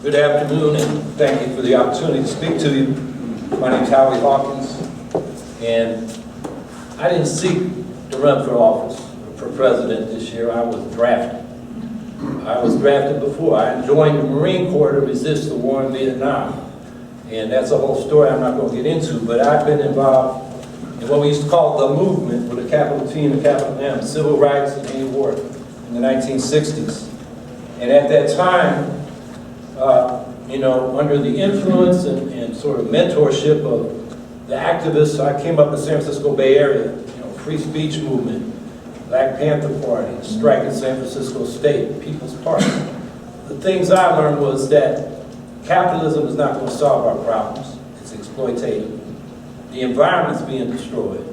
Good afternoon, and thank you for the opportunity to speak to you. My name is Howie Hawkins, and I didn't seek to run for office, for president this year. I was drafted. I was drafted before. I joined the Marine Corps to resist the war in Vietnam, and that's a whole story I'm not going to get into, but I've been involved in what we used to call the movement, with a capital T and a capital M, civil rights and anti-war in the 1960s. And at that time, you know, under the influence and sort of mentorship of the activists, I came up in the San Francisco Bay Area, you know, free speech movement, Black Panther Party, strike in San Francisco State, People's Party. The things I learned was that capitalism is not going to solve our problems. It's exploitative. The environment's being destroyed.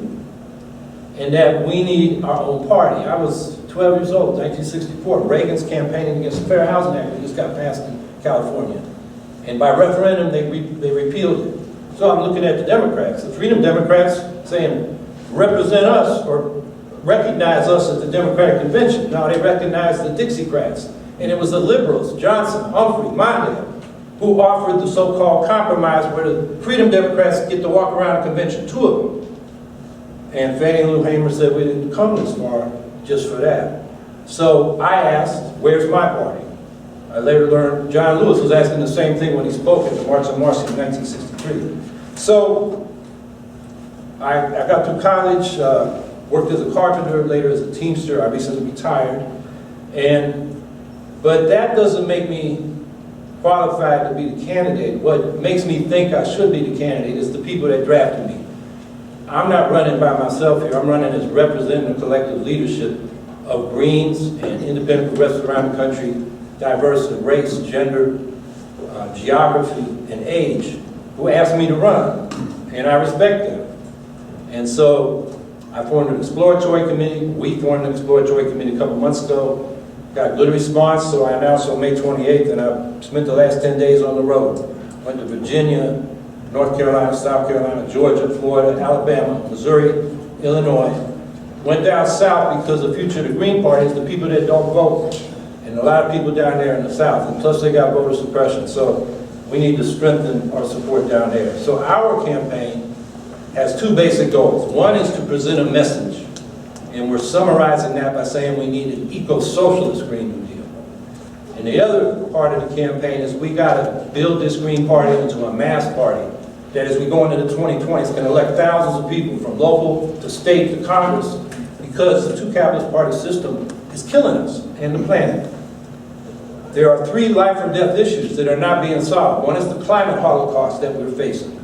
And that we need our own party. I was 12 years old, 1964. Reagan's campaigning against the Fair Housing Act that just got passed in California. And by referendum, they repealed it. So I'm looking at the Democrats, the Freedom Democrats, saying, represent us or recognize us at the Democratic Convention. No, they recognized the Dixiecrats. And it was the liberals, Johnson, Humphrey, Mondale, who offered the so-called compromise where the Freedom Democrats get to walk around the convention, 2 of them. And Fannie Lou Hamer said we didn't come this far just for that. So I asked, where's my party? I later learned John Lewis was asking the same thing when he spoke at the March on Marcy in 1963. So I got through college, worked as a carpenter, later as a teamster. I recently retired. But that doesn't make me qualified to be the candidate. What makes me think I should be the candidate is the people that drafted me. I'm not running by myself here. I'm running as representing the collective leadership of Greens and independent progressives around the country, diverse in race, gender, geography, and age, who asked me to run, and I respect them. And so I formed an exploratory committee. We formed an exploratory committee a couple months ago. Got good response, so I announced on May 28th, and I spent the last 10 days on the road. Went to Virginia, North Carolina, South Carolina, Georgia, Florida, Alabama, Missouri, Illinois. Went down south because the future of the Green Party is the people that don't vote. And a lot of people down there in the South, and plus they got voter suppression, so we need to strengthen our support down there. So our campaign has 2 basic goals. One is to present a message, and we're summarizing that by saying we need an eco-socialist Green New Deal. And the other part of the campaign is we got to build this Green Party into a mass party that as we go into the 2020s can elect thousands of people from local to state to Congress, because the 2 capitalist party system is killing us and the planet. There are 3 life or death issues that are not being solved. One is the climate holocaust that we're facing.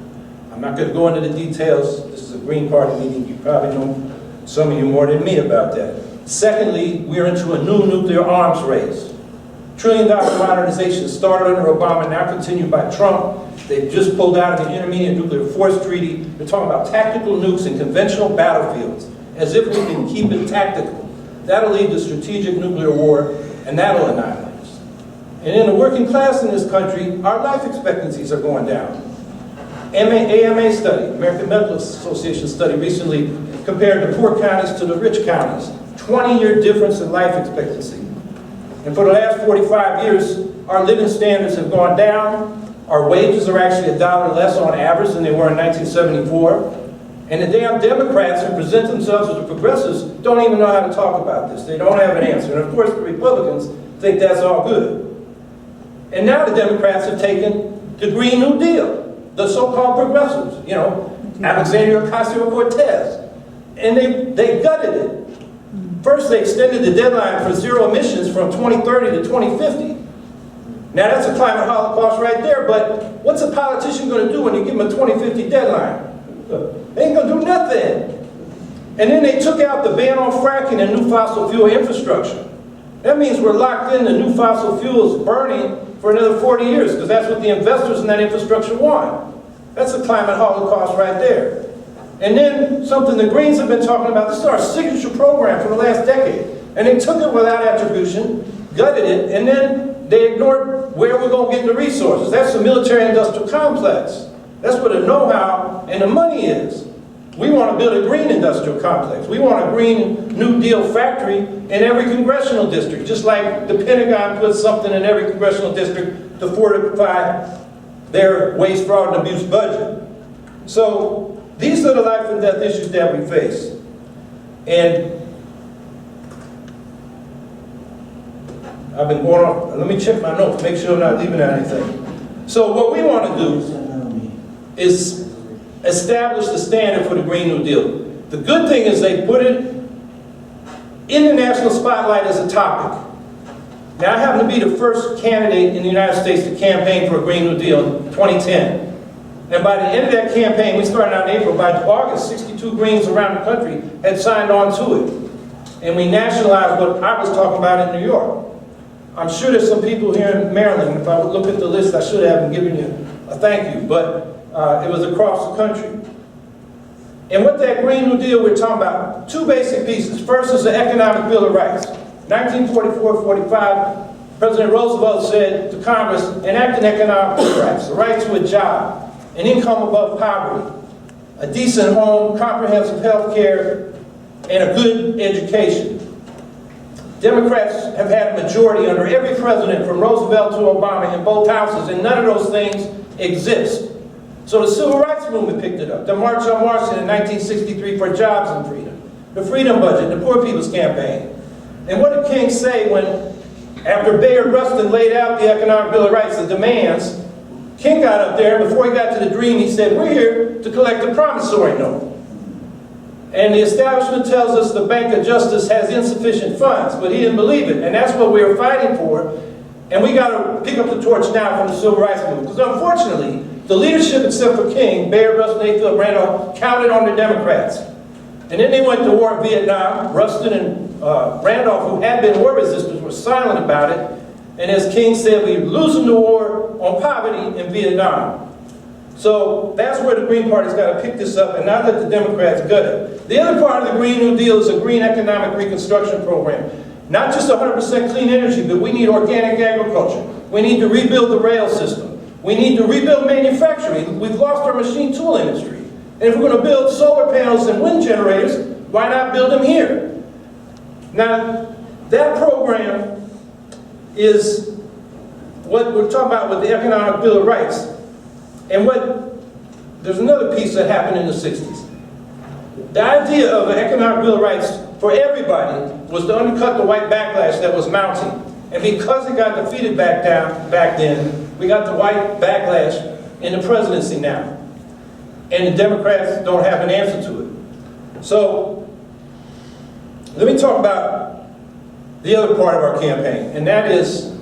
I'm not going to go into the details. This is a Green Party meeting. You probably know some of you more than me about that. Secondly, we're into a new nuclear arms race. $1 trillion modernization started under Obama, now continued by Trump. They've just pulled out of the Intermediate Nuclear Force Treaty. They're talking about tactical nukes in conventional battlefields, as if we can keep it tactical. That'll lead to strategic nuclear war, and that'll annihilate us. And in the working class in this country, our life expectancies are going down. AMA study, American Medical Association study recently compared the poor counties to the rich counties. 20-year difference in life expectancy. And for the last 45 years, our living standards have gone down, Our wages are actually $1 less on average than they were in 1974. And the damn Democrats who present themselves as the progressives don't even know how to talk about this. They don't have an answer. And of course the Republicans think that's all good. And now the Democrats have taken the Green New Deal, the so-called progressives, you know, Alexandria Ocasio-Cortez. And they gutted it. First they extended the deadline for zero emissions from 2030 to 2050. Now that's a climate holocaust right there, but what's a politician going to do when you give them a 2050 deadline? They ain't going to do nothing. And then they took out the ban on fracking and new fossil fuel infrastructure. That means we're locked in the new fossil fuels burning for another 40 years, because that's what the investors in that infrastructure want. That's a climate holocaust right there. And then something the Greens have been talking about, this is our signature program for the last decade. And they took it without attribution, gutted it, and then they ignored where we're going to get the resources. That's the military-industrial complex. That's where the know-how and the money is. We want to build a green industrial complex. We want a green New Deal factory in every congressional district, just like the Pentagon puts something in every congressional district to fortify their waste, fraud, and abuse budget. So these are the life and death issues that we face. And I've been going off, let me check my notes, make sure I'm not leaving out anything. So what we want to do is establish the standard for the Green New Deal. The good thing is they put it in the national spotlight as a topic. Now, I happen to be the first candidate in the United States to campaign for a Green New Deal in 2010. And by the end of that campaign, we started out in April, by August, 62 Greens around the country had signed on to it. And we nationalized what I was talking about in New York. I'm sure there's some people here in Maryland. If I would look at the list, I should have given you a thank you. But it was across the country. And with that Green New Deal, we're talking about two basic pieces. First is the Economic Bill of Rights. 1944-45, President Roosevelt said to Congress, enact an economic bill of rights, the right to a job, an income above poverty, a decent home, comprehensive health care, and a good education. Democrats have had a majority under every president from Roosevelt to Obama in both houses, and none of those things exist. So the Civil Rights Movement picked it up. The March on Washington in 1963 for Jobs and Freedom. The Freedom Budget, the Poor People's Campaign. And what did King say when, after Bayard Rustin laid out the Economic Bill of Rights, the demands, King got up there, and before he got to the dream, he said, we're here to collect a promissory note. And the establishment tells us the Bank of Justice has insufficient funds, but he didn't believe it. And that's what we were fighting for. And we got to pick up the torch now from the Civil Rights Movement. Because unfortunately, the leadership, except for King, Bayard Rustin, A. Philip Randolph, counted on the Democrats. And then they went to war in Vietnam. Rustin and Randolph, who had been war resistors, were silent about it. And as King said, we're losing the war on poverty in Vietnam. So that's where the Green Party's got to pick this up and not let the Democrats gut it. The other part of the Green New Deal is a green economic reconstruction program. Not just 100% clean energy, but we need organic agriculture. We need to rebuild the rail system. We need to rebuild manufacturing. We've lost our machine tool industry. And if we're going to build solar panels and wind generators, why not build them here? Now, that program is what we're talking about with the Economic Bill of Rights. And there's another piece that happened in the 60s. The idea of an Economic Bill of Rights for everybody was to undercut the white backlash that was mounting. And because it got defeated back then, we got the white backlash in the presidency now. And the Democrats don't have an answer to it. So, let me talk about the other part of our campaign, and that is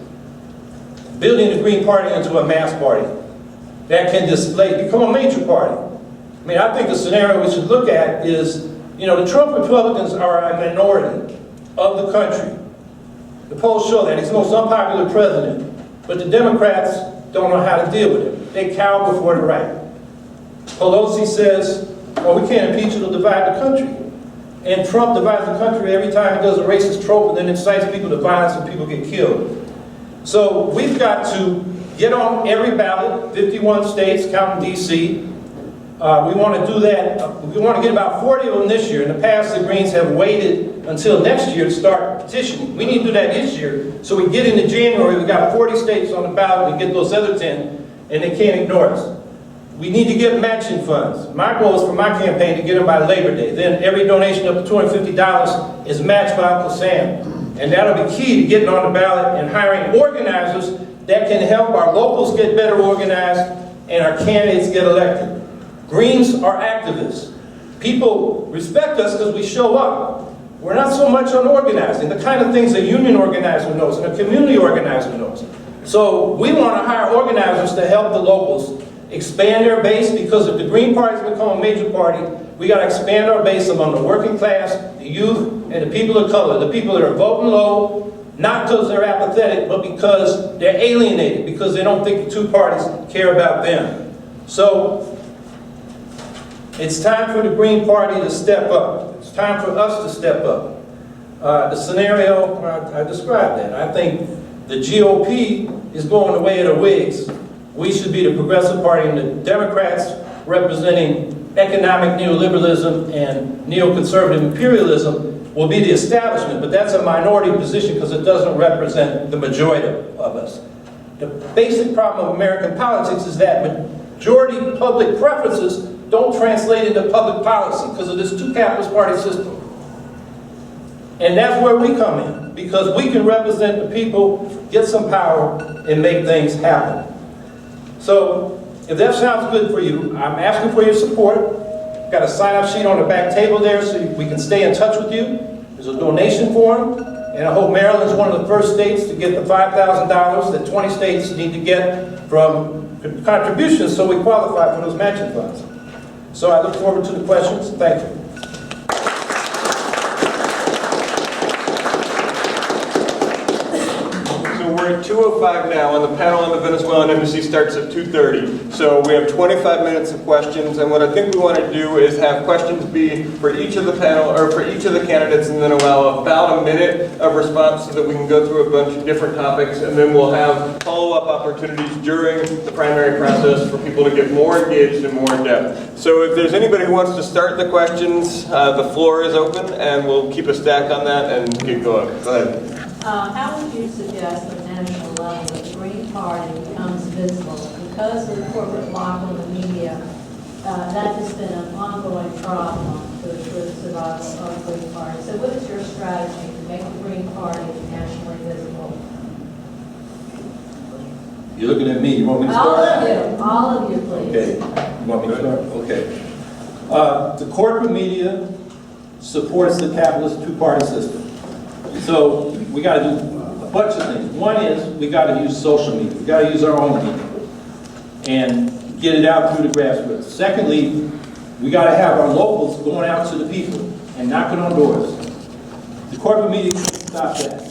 building the Green Party into a mass party that can become a major party. I mean, I think the scenario we should look at is, the Trump Republicans are a minority of the country. The polls show that. He's the most unpopular president. But the Democrats don't know how to deal with him. They cower before the right. Pelosi says, well, we can't impeach, it'll divide the country. And Trump divides the country every time he does a racist trope and then incites people to violence and people get killed. So we've got to get on every ballot, 51 states, counting D.C. We want to do that. We want to get about 40 of them this year. In the past, the Greens have waited until next year to start petitioning. We need to do that this year. So we get into January, we've got 40 states on the ballot, we get those other 10. and they can't ignore us. We need to get matching funds. My goal is for my campaign to get them by Labor Day. Then every donation up to $250 is matched by Uncle Sam. And that'll be key to getting on the ballot and hiring organizers that can help our locals get better organized and our candidates get elected. Greens are activists. People respect us because we show up. We're not so much on organizing, the kind of things a union organizer knows and a community organizer knows. So we want to hire organizers to help the locals expand their base, because if the Green Party's become a major party, we got to expand our base among the working class, the youth, and the people of color, the people that are voting low, not because they're apathetic, but because they're alienated, because they don't think the two parties care about them. So it's time for the Green Party to step up. It's time for us to step up. The scenario, I described that. I think the GOP is going the way of the Whigs. We should be the Progressive Party, and the Democrats, representing economic neoliberalism and neoconservative imperialism, will be the establishment, but that's a minority position because it doesn't represent the majority of us. The basic problem of American politics is that majority public preferences don't translate into public policy because of this two-capitalist party system. And that's where we come in, because we can represent the people, get some power, and make things happen. So, if that sounds good for you, I'm asking for your support. Got a sign-up sheet on the back table there so we can stay in touch with you. There's a donation form, and I hope Maryland's one of the first states to get the $5,000 that 20 states need to get from contributions so we qualify for those matching funds. So I look forward to the questions. Thank you. We're at 2:05 now, and the panel on the Venezuelan embassy starts at 2:30. So we have 25 minutes of questions, and what I think we want to do is have questions be for each of the panel, or for each of the candidates, and then allow about a minute of response so that we can go through a bunch of different topics, and then we'll have follow-up opportunities during the primary process for people to get more engaged and more in depth. So if there's anybody who wants to start the questions, the floor is open, and we'll keep a stack on that and get going. Go ahead. How would you suggest at the national level that the Green Party becomes visible? Because of the corporate block on the media, that has been an ongoing problem for the survival of the Green Party. So what is your strategy to make the Green Party nationally visible? You're looking at me. You want me to start? All of you, please. Okay. You want me to start? Okay. The corporate media supports the capitalist two-party system. So we got to do a bunch of things. One is we got to use social media. We got to use our own media and get it out through the grassroots. Secondly, we got to have our locals going out to the people and knocking on doors. The corporate media can't stop that.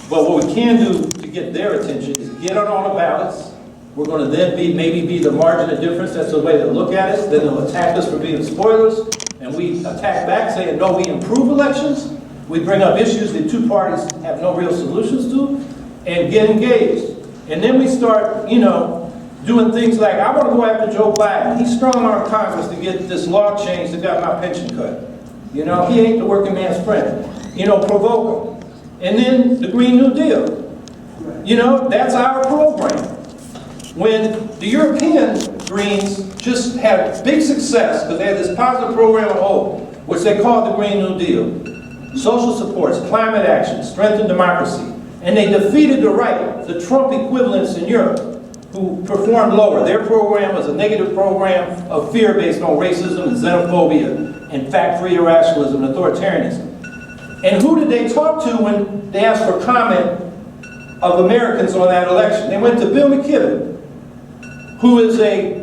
But what we can do to get their attention is get on all the ballots. We're going to then maybe be the margin of difference. That's the way they look at us. Then they'll attack us for being spoilers. And we attack back saying, no, we improve elections. We bring up issues that two parties have no real solutions to, and get engaged. And then we start, doing things like, I want to go after Joe Biden. He strong-armed Congress to get this law changed that got my pension cut. He ain't the working man's friend. Provoke him. And then the Green New Deal. That's our program. When the European Greens just had big success, because they had this positive program of hope, which they called the Green New Deal. Social supports, climate action, strengthened democracy. And they defeated the right, the Trump equivalents in Europe, who performed lower. Their program was a negative program of fear based on racism and xenophobia and fact-free irrationalism and authoritarianism. And who did they talk to when they asked for comment of Americans on that election? They went to Bill McKibben, who is a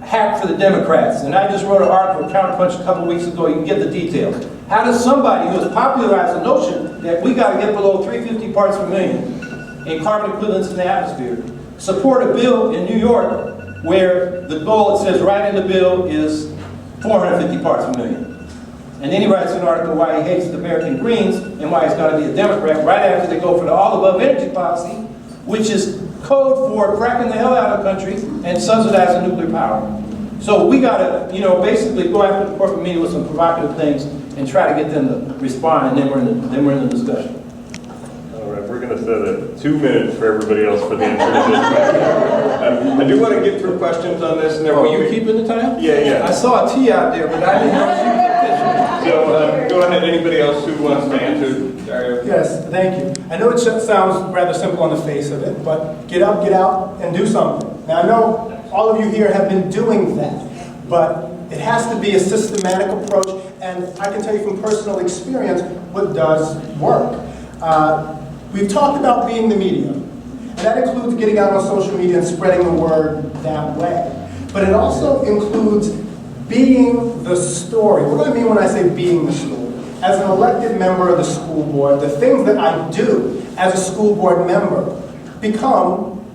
hack for the Democrats. And I just wrote an article for Counterpunch a couple weeks ago. You can get the details. How does somebody who has popularized the notion that we got to get below 350 parts per million in carbon equivalents in the atmosphere support a bill in New York where the goal, it says right in the bill, is 450 parts per million? And then he writes an article why he hates the American Greens and why he's got to be a Democrat right after they go for the all-above energy policy, which is code for cracking the hell out of the country and subsidizing nuclear power. So we got to, basically go after the corporate media with some provocative things and try to get them to respond, and then we're in the discussion. All right, we're going going to set it 2 minutes for everybody else for the answer to this question. I do want to get through questions on this, and there Oh, will you be- keeping the time? Yeah, yeah. I saw a T out there, but I didn't know she was So go ahead, anybody else who wants to answer? Dario? Yes, thank you. I know it sounds rather simple on the face of it, but get up, get out, and do something. Now, I know all of you here have been doing that, but it has to be a systematic approach, and I can tell you from personal experience what does work. We've talked about being the media, and that includes getting out on social media and spreading the word that way. But it also includes being the story. What do I mean when I say being the story? As an elected member of the school board, the things that I do as a school board member become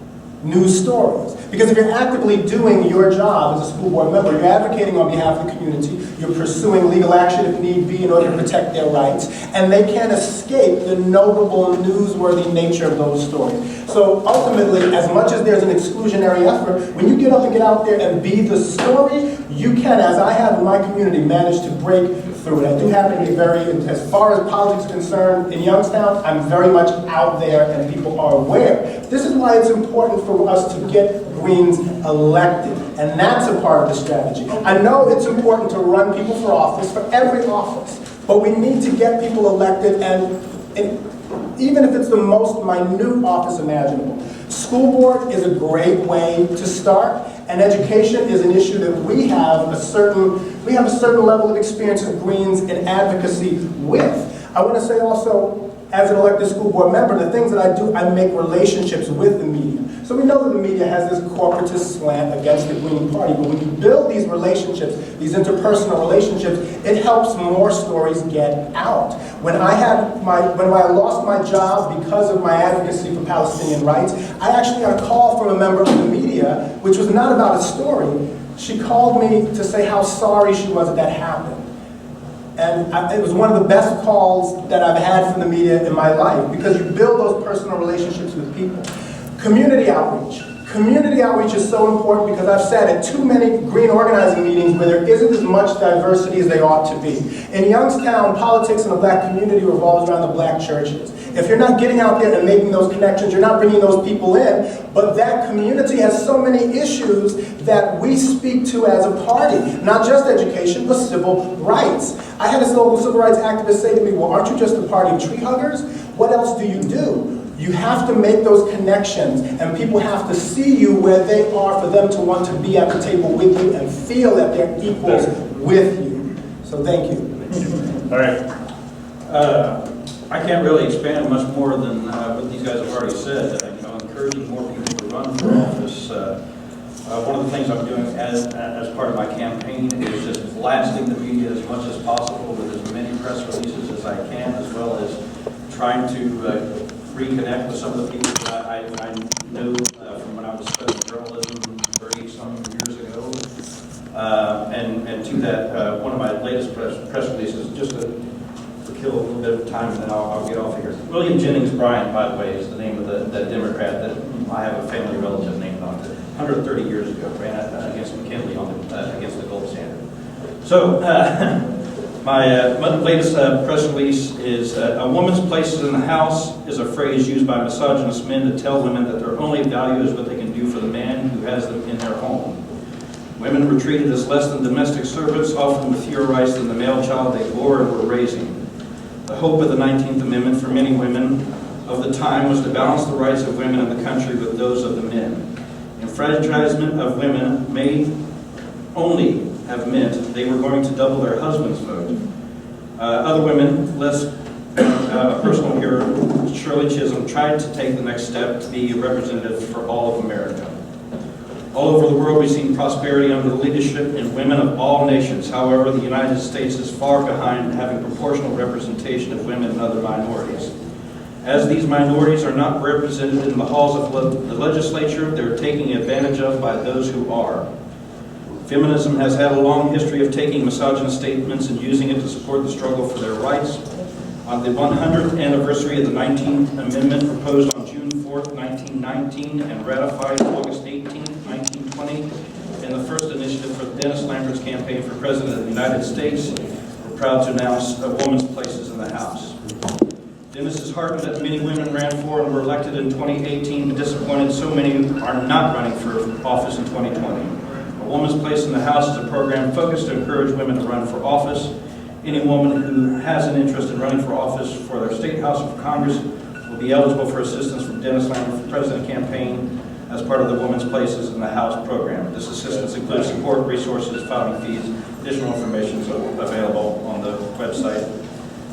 news stories. Because if you're actively doing your job as a school board member, you're advocating on behalf of the community, you're pursuing legal action if need be in order to protect their rights, and they can't escape the notable, newsworthy nature of those stories. So ultimately, as much as there's an exclusionary effort, when you get up and get out there and be the story, you can, as I have in my community, manage to break through it. I do happen to be very, as far as politics is concerned, in Youngstown, I'm very much out there and people are aware. This is why it's important for us to get Greens elected, and that's a part of the strategy. I know it's important to run people for office, for every office, but we need to get people elected, and even if it's the most minute office imaginable. School board is a great way to start, and education is an issue that we have a certain level of experience as Greens in advocacy with. I want to say also, as an elected school board member, the things that I do, I make relationships with the media. So we know that the media has this corporatist slant against the Green Party, but when you build these relationships, these interpersonal relationships, it helps more stories get out. When I lost my job because of my advocacy for Palestinian rights, I actually got a call from a member of the media, which was not about a story. She called me to say how sorry she was that happened. And it was one of the best calls that I've had from the media in my life, because you build those personal relationships with people. Community outreach. Community outreach is so important because I've sat at too many Green organizing meetings where there isn't as much diversity as there ought to be. In Youngstown, politics in the black community revolves around the black churches. If you're not getting out there and making those connections, you're not bringing those people in, but that community has so many issues that we speak to as a party, not just education, but civil rights. I had a local civil rights activist say to me, well, aren't you just a party of tree huggers? What else do you do? You have to make those connections, and people have to see you where they are for them to want to be at the table with you and feel that they're equals with you. So thank you. All right. I can't really expand much more than what these guys have already said. Encouraging more people to run for office. One of the things I'm doing as part of my campaign is just blasting the media as much as possible with as many press releases as I can, as well as trying to reconnect with some of the people that I knew from when I was studying journalism 30-something years ago. And to that, one of my latest press releases, just to kill a little bit of time, and then I'll get off here. William Jennings Bryan, by the way, is the name of the Democrat that I have a family relative named after. 130 years ago, ran against McKinley against the gold standard. So, my latest press release is a woman's place in the house is a phrase used by misogynist men to tell women that their only value is what they can do for the man who has them in their home. Women were treated as less than domestic servants, often with fewer rights than the male child they bore and were raising. The hope of the 19th Amendment for many women of the time was to balance the rights of women in the country with those of the men. Enfranchisement of women may only have meant they were going to double their husband's vote. Other women, less personal here, Shirley Chisholm, tried to take the next step to be a representative for all of America. All over the world, we've seen prosperity under the leadership in women of all nations. However, the United States is far behind in having proportional representation of women and other minorities. As these minorities are not represented in the halls of the legislature, they're taken advantage of by those who are. Feminism has had a long history of taking misogynist statements and using it to support the struggle for their rights. On the 100th anniversary of the 19th Amendment, proposed on June 4th, 1919, and ratified August 18th, 1920, in the first initiative for Dennis Lambert's campaign for President of the United States, we're proud to announce a woman's places in the House. Dennis is heartened that many women ran for and were elected in 2018, but disappointed so many are not running for office in 2020. A Woman's Place in the House is a program focused to encourage women to run for office. Any woman who has an interest in running for office for their state house or for Congress will be eligible for assistance from Dennis Lambert for President campaign as part of the Women's Places in the House program. This assistance includes support, resources, filing fees. Additional information is available on the website.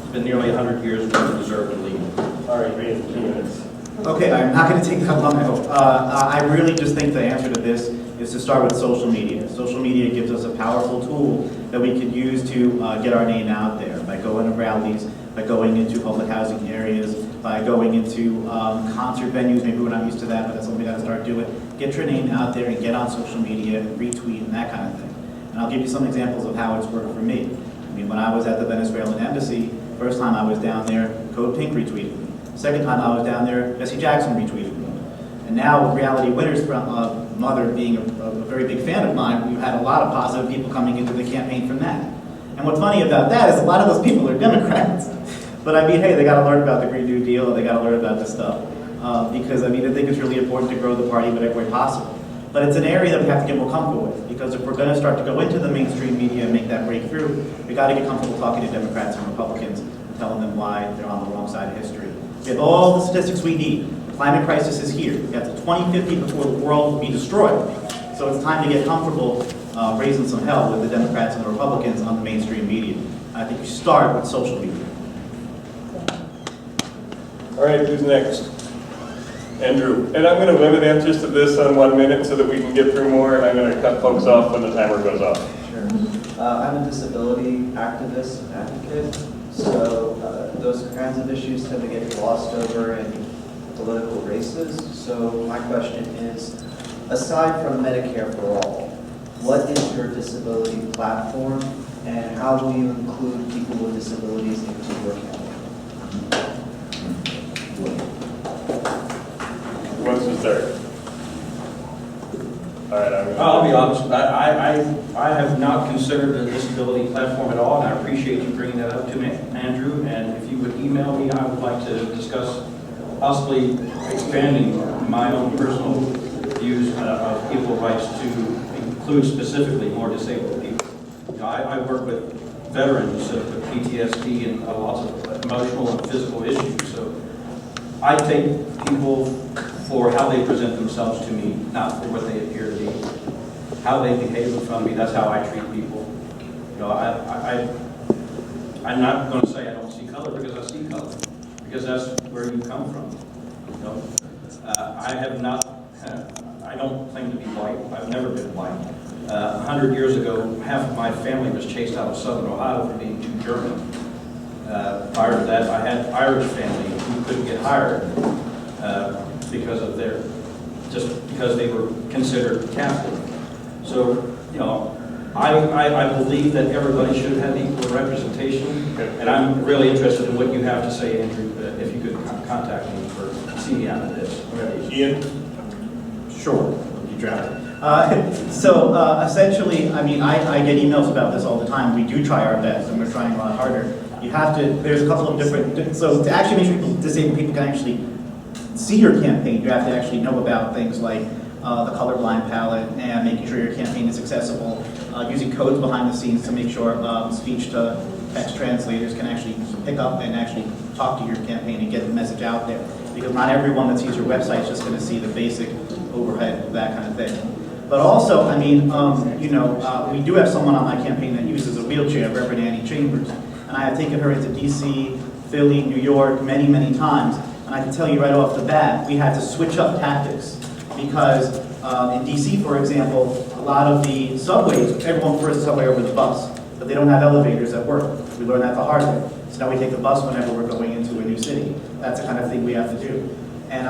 It's been nearly 100 years, women deserve to lead. All right, we have 2 minutes. Okay, I'm not going to take that long, I hope. I really just think the answer to this is to start with social media. Social media gives us a powerful tool that we can use to get our name out there by going to rallies, by going into public housing areas, by going into concert venues. Maybe we're not used to that, but that's something we got to start doing. Get your name out there and get on social media and retweet and that kind of thing. And I'll give you some examples of how it's worked for me. I mean, when I was at the Venezuelan embassy, first time I was down there, Code Pink retweeted me. Second time I was down there, Jesse Jackson retweeted me. And now, Reality Winners' mother being a very big fan of mine, we've had a lot of positive people coming into the campaign from that. And what's funny about that is a lot of those people are Democrats. But I mean, hey, they got to learn about the Green New Deal, or they got to learn about this stuff. Because I mean, I think it's really important to grow the party in whatever way possible. But it's an area that we have to get more comfortable with, because if we're going to start to go into the mainstream media and make that breakthrough, we got to get comfortable talking to Democrats and Republicans and telling them why they're on the wrong side of history. We have all the statistics we need. The climate crisis is here. We have to 2050 before the world will be destroyed. So it's time to get comfortable raising some hell with the Democrats and the Republicans on the mainstream media. I think you start with social media. All right, who's next? Andrew. And I'm going to limit answers to this on 1 minute so that we can get through more, and I'm going to cut folks off when the timer goes off. Sure. I'm a disability activist and advocate, so those kinds of issues tend to get glossed over in political races. So my question is, aside from Medicare for All, what is your disability platform, and how will you include people with disabilities into your campaign? Who wants to start? All right, I'll be honest, I have not considered the disability platform at all, and I appreciate you bringing that up to me, Andrew. And if you would email me, I would like to discuss possibly expanding my own personal views of people's rights to include specifically more disabled people. You know, I work with veterans with PTSD and lots of emotional and physical issues. So I take people for how they present themselves to me, not for what they appear to be. How they behave in front of me, that's how I treat people. You know, I'm not going to say I don't see color, because I see color, because that's where you come from. You know, I don't claim to be white. I've never been white. 100 years ago, half of my family was chased out of Southern Ohio for being too German. Prior to that, I had Irish family who couldn't get hired because they were considered Catholic. So, you know, I believe that everybody should have equal representation, and I'm really interested in what you have to say, Andrew. If you could contact me for see me out of this. Ian? Sure, you drafted. Essentially, I mean, I get emails about this all the time. We do try our best, and we're trying a lot harder. You have to, there's a couple of different, so to actually make sure disabled people can actually see your campaign, you have to actually know about things like the colorblind palette and making sure your campaign is accessible, using codes behind the scenes to make sure speech-to-text translators can actually pick up and actually talk to your campaign and get the message out there. Because not everyone that sees your website is just going to see the basic overhead, that kind of thing. But also, I mean, we do have someone on my campaign that uses a wheelchair, Reverend Annie Chambers. And I have taken her into DC, Philly, New York, many, many times. And I can tell you right off the bat, we had to switch up tactics. Because in DC, for example, a lot of the subways, everyone prefers the subway over the bus. But they don't have elevators at work. We learned that the hard way. So now we take the bus whenever we're going into a new city. That's the kind of thing we have to do. And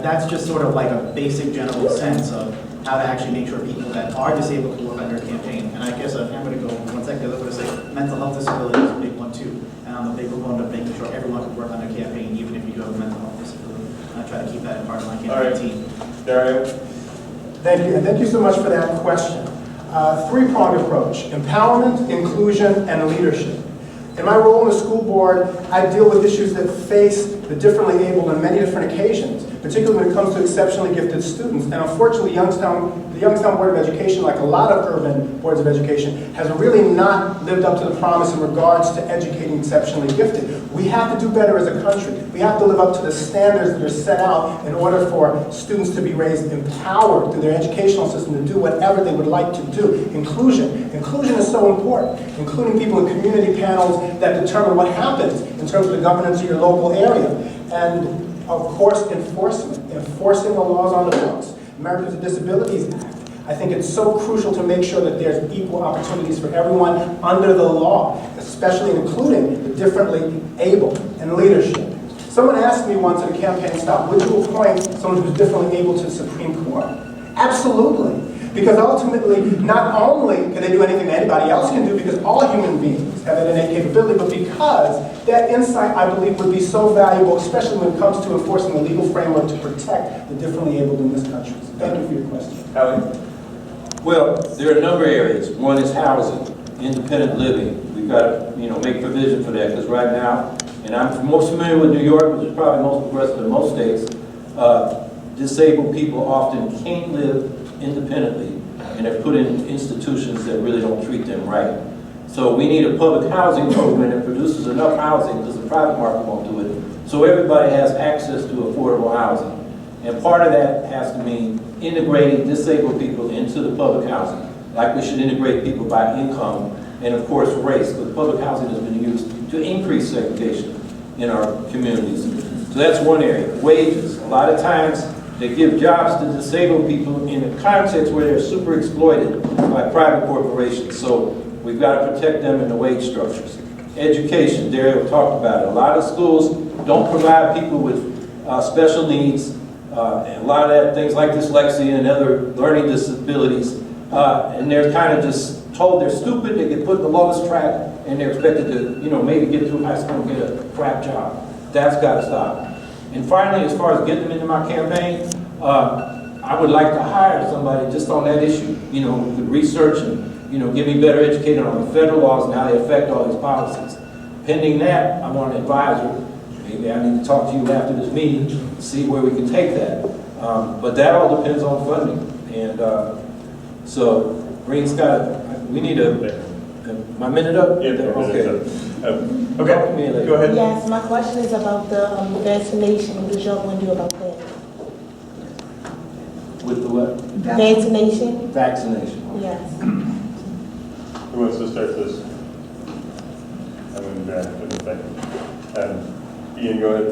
that's just sort of like a basic general sense of how to actually make sure people that are disabled can work on their campaign. And I guess I'm going to go 1 second. I'm going to say mental health disability is a big one too. And I'm a big proponent of making sure everyone can work on their campaign, even if you do have a mental health disability. And I try to keep that in part of my campaign team. Dario? Thank you, and thank you so much for that question. Three-pronged approach: empowerment, inclusion, and leadership. In my role in the school board, I deal with issues that face the differently abled on many different occasions, particularly when it comes to exceptionally gifted students. And unfortunately, the Youngstown Board of Education, like a lot of urban boards of education, has really not lived up to the promise in regards to educating exceptionally gifted. We have to do better as a country. We have to live up to the standards that are set out in order for students to be raised empowered through their educational system to do whatever they would like to do. Inclusion. Inclusion is so important, including people in community panels that determine what happens in terms of the governance of your local area. And of course, enforcement. Enforcing the laws on the books. Americans with Disabilities Act. I think it's so crucial to make sure that there's equal opportunities for everyone under the law, especially including the differently able and leadership. Someone asked me once at a campaign stop, would you appoint someone who's differently able to the Supreme Court? Absolutely. Because ultimately, not only can they do anything that anybody else can do, because all human beings have that innate capability, but because that insight, I believe, would be so valuable, especially when it comes to enforcing the legal framework to protect the differently abled in this country. So thank you for your question. Howie? Well, there are a number of areas. One is housing, independent living. We've got to, make provision for that, because right now, and I'm most familiar with New York, which is probably most progressive in most states, disabled people often can't live independently, and they're put in institutions that really don't treat them right. So we need a public housing program that produces enough housing, because the private market won't do it, so everybody has access to affordable housing. And part of that has to mean integrating disabled people into the public housing, like we should integrate people by income and, of course, race, but public housing has been used to increase segregation in our communities. So that's one area. Wages. A lot of times, they give jobs to disabled people in a context where they're super exploited by private corporations. So we've got to protect them in the wage structures. Education, Dario talked about it. A lot of schools don't provide people with special needs, and a lot of that, things like dyslexia and other learning disabilities, and they're kind of just told they're stupid, they get put in the lowest track, and they're expected to, maybe get through high school and get a crap job. That's got to stop. And finally, as far as getting them into my campaign, I would like to hire somebody just on that issue, who could research and, get me better educated on the federal laws and how they affect all these policies. Pending that, I want an advisor. Maybe I need to talk to you after this meeting to see where we can take that. But that all depends on funding. And so, Green's we need my minute up? Yeah, okay. Okay, go ahead. Yes, my question is about the vaccination. What does y'all want to do about that? With the what? Vaccination? Vaccination. Yes. Who wants to start this? I'm going to grab it in a second. Ian, go ahead.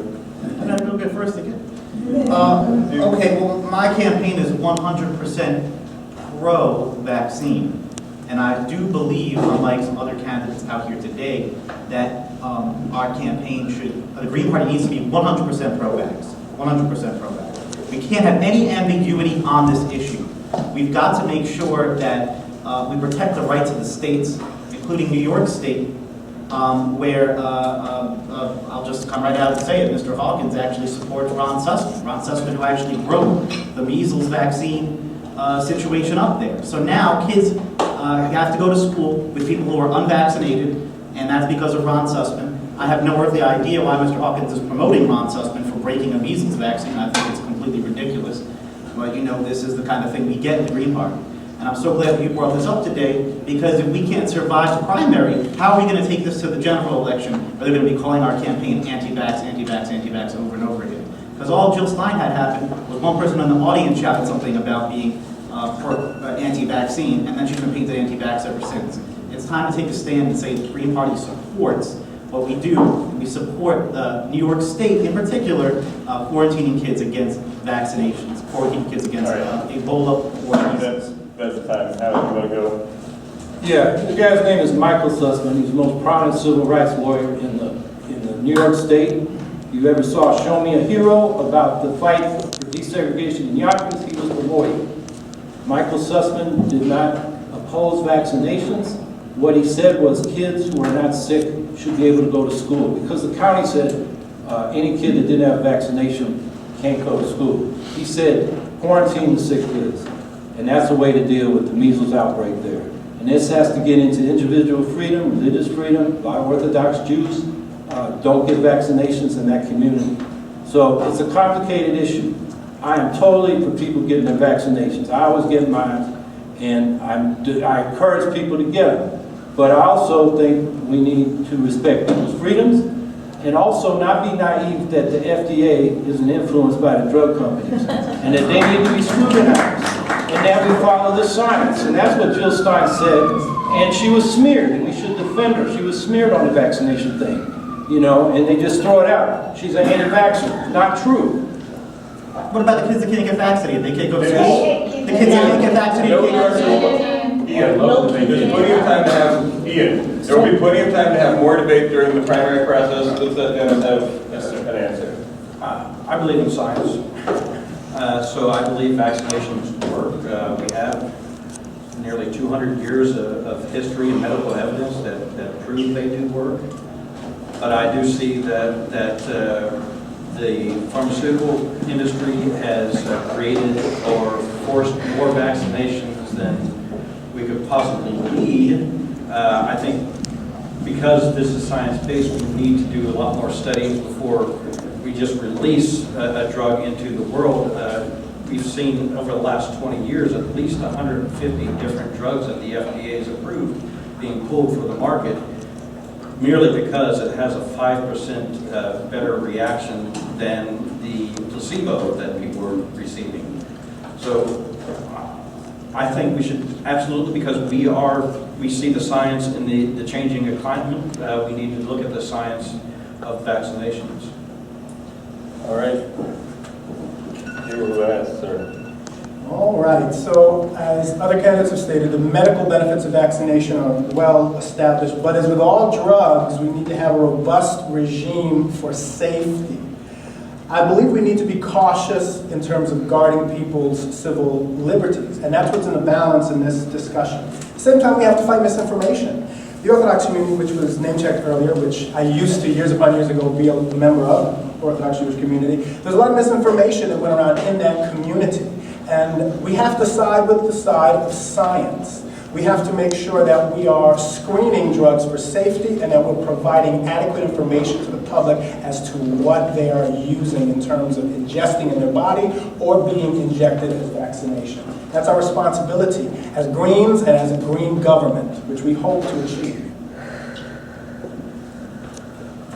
I'm not going to go first again. Okay, well, my campaign is 100% pro-vaccine. And I do believe, unlike some other candidates out here today, that our campaign the Green Party needs to be 100% pro-vax. 100% pro-vax. We can't have any ambiguity on this issue. We've got to make sure that we protect the rights of the states, including New York State, where I'll just come right out and say it, Mr. Hawkins actually supports Ron Sussman. Ron Sussman, who actually broke the measles vaccine situation up there. So now kids have to go to school with people who are unvaccinated, and that's because of Ron Sussman. I have no earthly idea why Mr. Hawkins is promoting Ron Sussman for breaking a measles vaccine. I think it's completely ridiculous. But this is the kind of thing we get in the Green Party. And I'm so glad that you brought this up today, because if we can't survive the primary, how are we going to take this to the general election? Are they going to be calling our campaign anti-vax, anti-vax, anti-vax over and over again? Because all Jill Stein had happened was one person in the audience shouted something about being anti-vaccine, and then she's been painted anti-vax ever since. It's time to take a stand and say the Green Party supports what we do. We support New York State, in particular, quarantining kids against vaccinations, quarantining kids against Ebola or disease. That's the time. How do you want to go? Yeah, the guy's name is Michael Sussman. He's the most prominent civil rights lawyer in the New York State. You ever saw Show Me a Hero about the fight for desegregation in Yonkers? He was the lawyer. Michael Sussman did not oppose vaccinations. What he said was kids who are not sick should be able to go to school, because the county said any kid that didn't have vaccination can't go to school. He said quarantine the sick kids, and that's a way to deal with the measles outbreak there. And this has to get into individual freedom, religious freedom. A lot of Orthodox Jews don't get vaccinations in that community. So it's a complicated issue. I am totally for people getting their vaccinations. I always get mine, and I encourage people to get them. But I also think we need to respect people's freedoms and also not be naive that the FDA isn't influenced by the drug companies and that they need to be scrutinized and that we follow the science. And that's what Jill Stein said. And she was smeared, and we should defend her. She was smeared on the vaccination thing, you know, and they just throw it out. She's an anti-vaxxer. Not true. What about the kids that can't get vaccinated? They can't go to school? The kids that can't get vaccinated? Ian, there's plenty of time to have, Ian, there will be plenty of time to have more debate during the primary process. Let's let Dennis have an answer. I believe in science, so I believe vaccinations work. We have nearly 200 years of history and medical evidence that prove they do work. But I do see that the pharmaceutical industry has created or forced more vaccinations than we could possibly need. I think because this is science-based, we need to do a lot more studies before we just release a drug into the world. We've seen over the last 20 years at least 150 different drugs that the FDA has approved being pulled from the market merely because it has a 5% better reaction than the placebo that people are receiving. So I think we should absolutely, because we see the science in the changing climate, we need to look at the science of vaccinations. All right. You were last, sir. All right, so as other candidates have stated, the medical benefits of vaccination are well established, but as with all drugs, we need to have a robust regime for safety. I believe we need to be cautious in terms of guarding people's civil liberties, and that's what's in the balance in this discussion. At the same time, we have to fight misinformation. The Orthodox community, which was name-checked earlier, which I used to years upon years ago be a member of, Orthodox Jewish community, there's a lot of misinformation that went around in that community. And we have to side with the side of science. We have to make sure that we are screening drugs for safety and that we're providing adequate information to the public as to what they are using in terms of ingesting in their body or being injected as vaccination. That's our responsibility as Greens and as a green government, which we hope to achieve.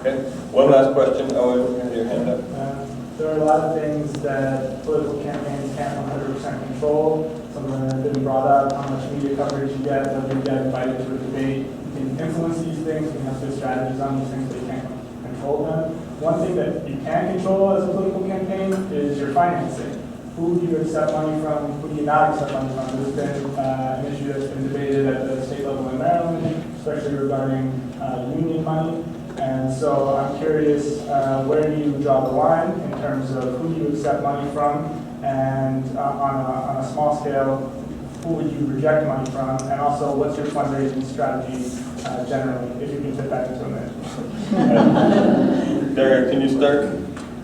Okay, one last question. Oh, you have your hand up. There are a lot of things that political campaigns can't 100% control. Some of them have been brought up, how much media coverage you get, whether you get invited to a debate. You can influence these things, you can have good strategies on these things, but you can't control them. One thing that you can control as a political campaign is your financing. Who do you accept money from, who do you not accept money from? There's been an issue that's been debated at the state level in Maryland, especially regarding union money. And so I'm curious, where do you draw the line in terms of who do you accept money from, and on a small scale, who would you reject money from, and also what's your fundraising strategy generally, if you can fit that into a minute. Dario, can you start?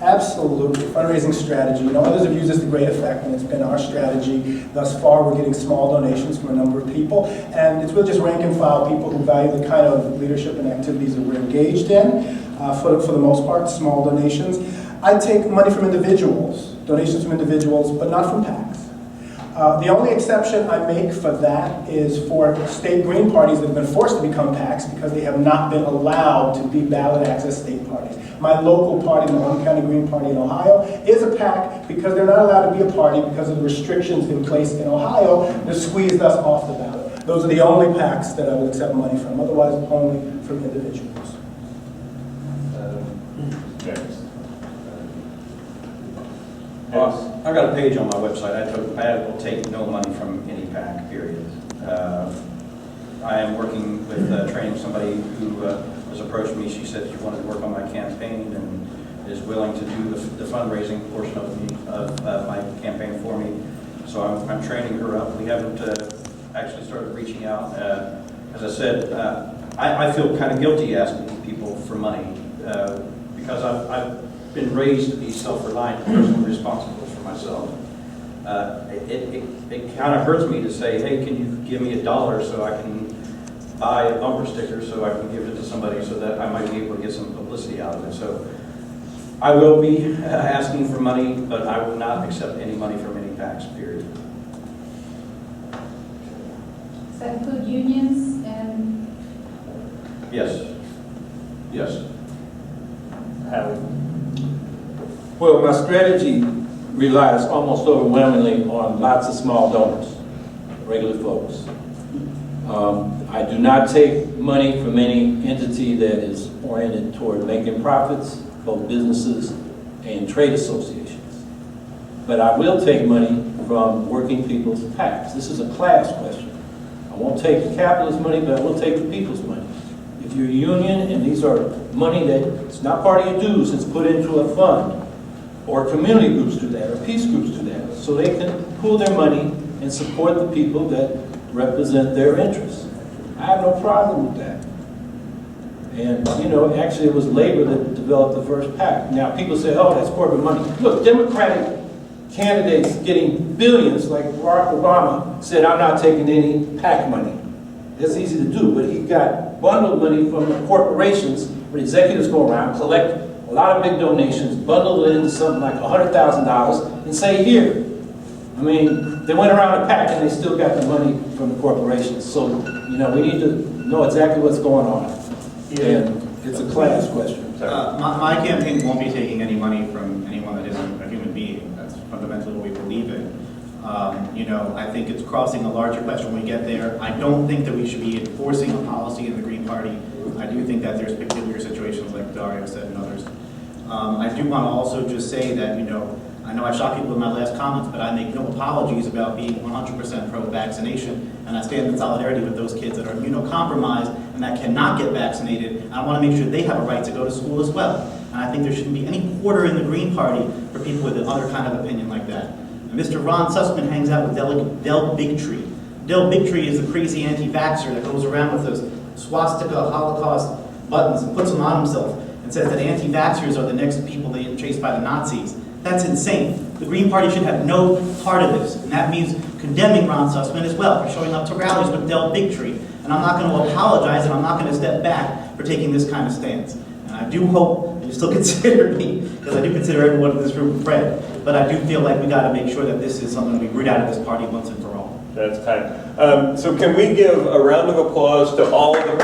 Absolutely. Fundraising strategy. You know, others have used this to great effect, and it's been our strategy. Thus far, we're getting small donations from a number of people, and it's really just rank and file people who value the kind of leadership and activities that we're engaged in. For the most part, small donations. I take money from individuals, donations from individuals, but not from PACs. The only exception I make for that is for state Green parties that have been forced to become PACs because they have not been allowed to be ballot access state parties. My local party, the Mahone County Green Party in Ohio, is a PAC because they're not allowed to be a party because of the restrictions in place in Ohio that squeezed us off the ballot. Those are the only PACs that I will accept money from, otherwise only from individuals. I got a page on my website. I will take no money from any PAC, period. I am working with training somebody who has approached me. She said she wanted to work on my campaign and is willing to do the fundraising portion of my campaign for me. So I'm training her up. We haven't actually started reaching out. As I said, I feel kind of guilty asking people for money because I've been raised to be self-reliant and personally responsible for myself. It kind of hurts me to say, hey, can you give me $1 so I can buy a bumper sticker so I can give it to somebody so that I might be able to get some publicity out of it. So I will be asking for money, but I will not accept any money from any PACs, period. Does that include unions and? Yes. Yes. Howie. Well, my strategy relies almost overwhelmingly on lots of small donors, regular folks. I do not take money from any entity that is oriented toward making profits, both businesses and trade associations. But I will take money from working people's PACs. This is a class question. I won't take the capitalist money, but I will take the people's money. If you're a union and these are money that's not part of your dues, it's put into a fund, or community groups do that, or peace groups do that, so they can pool their money and support the people that represent their interests. I have no problem with that. And, you know, actually it was labor that developed the first PAC. Now, people say, oh, that's corporate money. Look, Democratic candidates getting billions, like Barack Obama said, I'm not taking any PAC money. It's easy to do, but he got bundled money from the corporations where executives go around, collect a lot of big donations, bundle it into something like $100,000 and say, here. I mean, they went around a PAC and they still got the money from the corporations. So, you know, we need to know exactly what's going on. And it's a class question. My campaign won't be taking any money from anyone that isn't a human being. That's fundamentally what we believe in. You know, I think it's crossing a larger question when we get there. I don't think that we should be enforcing a policy in the Green Party. I do think that there's peculiar situations like Dario said and others. I do want to also just say that, you know I shocked people in my last comments, but I make no apologies about being 100% pro-vaccination, and I stand in solidarity with those kids that are immunocompromised and that cannot get vaccinated. I want to make sure they have a right to go to school as well. And I think there shouldn't be any quarter in the Green Party for people with another kind of opinion like that. And Mr. Ron Sussman hangs out with Del Bigtree. Del Bigtree is the crazy anti-vaxxer that goes around with those swastika Holocaust buttons and puts them on himself and says that anti-vaxxers are the next people they get chased by the Nazis. That's insane. The Green Party should have no part of this, and that means condemning Ron Sussman as well for showing up to rallies with Del Bigtree. And I'm not going to apologize, and I'm not going to step back for taking this kind of stance. And I do hope that you still consider me, because I do consider everyone in this room a friend. But I do feel like we got to make sure that this is something we root out of this party once and for all. That's kind. So can we give a round of applause to all of the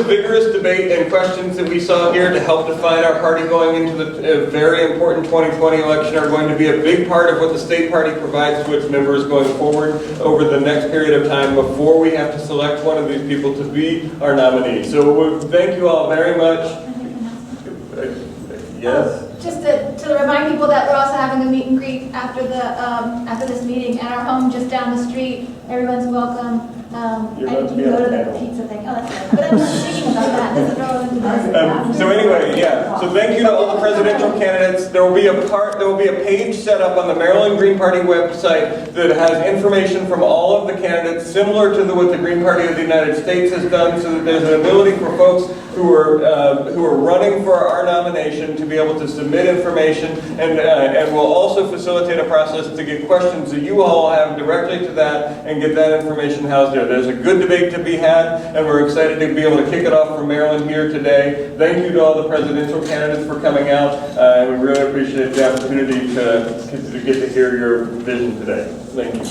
vigorous debate and questions that we saw here to help define our party going into the very important 2020 election are going to be a big part of what the state party provides to its members going forward over the next period of time before we have to select one of these people to be our nominee. So thank you all very much. Yes? Just to remind people that we're also having a meet and greet after this meeting at our home just down the street. Everyone's welcome. And you can go to the pizza thing. Oh, that's good. But I'm not thinking about that. This is relevant to this. So anyway, yeah. So thank you to all the presidential candidates. There will be a page set up on the Maryland Green Party website that has information from all of the candidates, similar to what the Green Party of the United States has done, so that there's an ability for folks who are running for our nomination to be able to submit information, and we'll also facilitate a process to get questions that you all have directly to that and get that information housed there. There's a good debate to be had, and we're excited to be able to kick it off from Maryland here today. Thank you to all the presidential candidates for coming out, and we really appreciate the opportunity to get to hear your vision today. Thank you.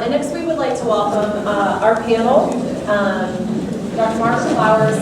And next we would like to welcome our panel, Dr. Mark Flowers,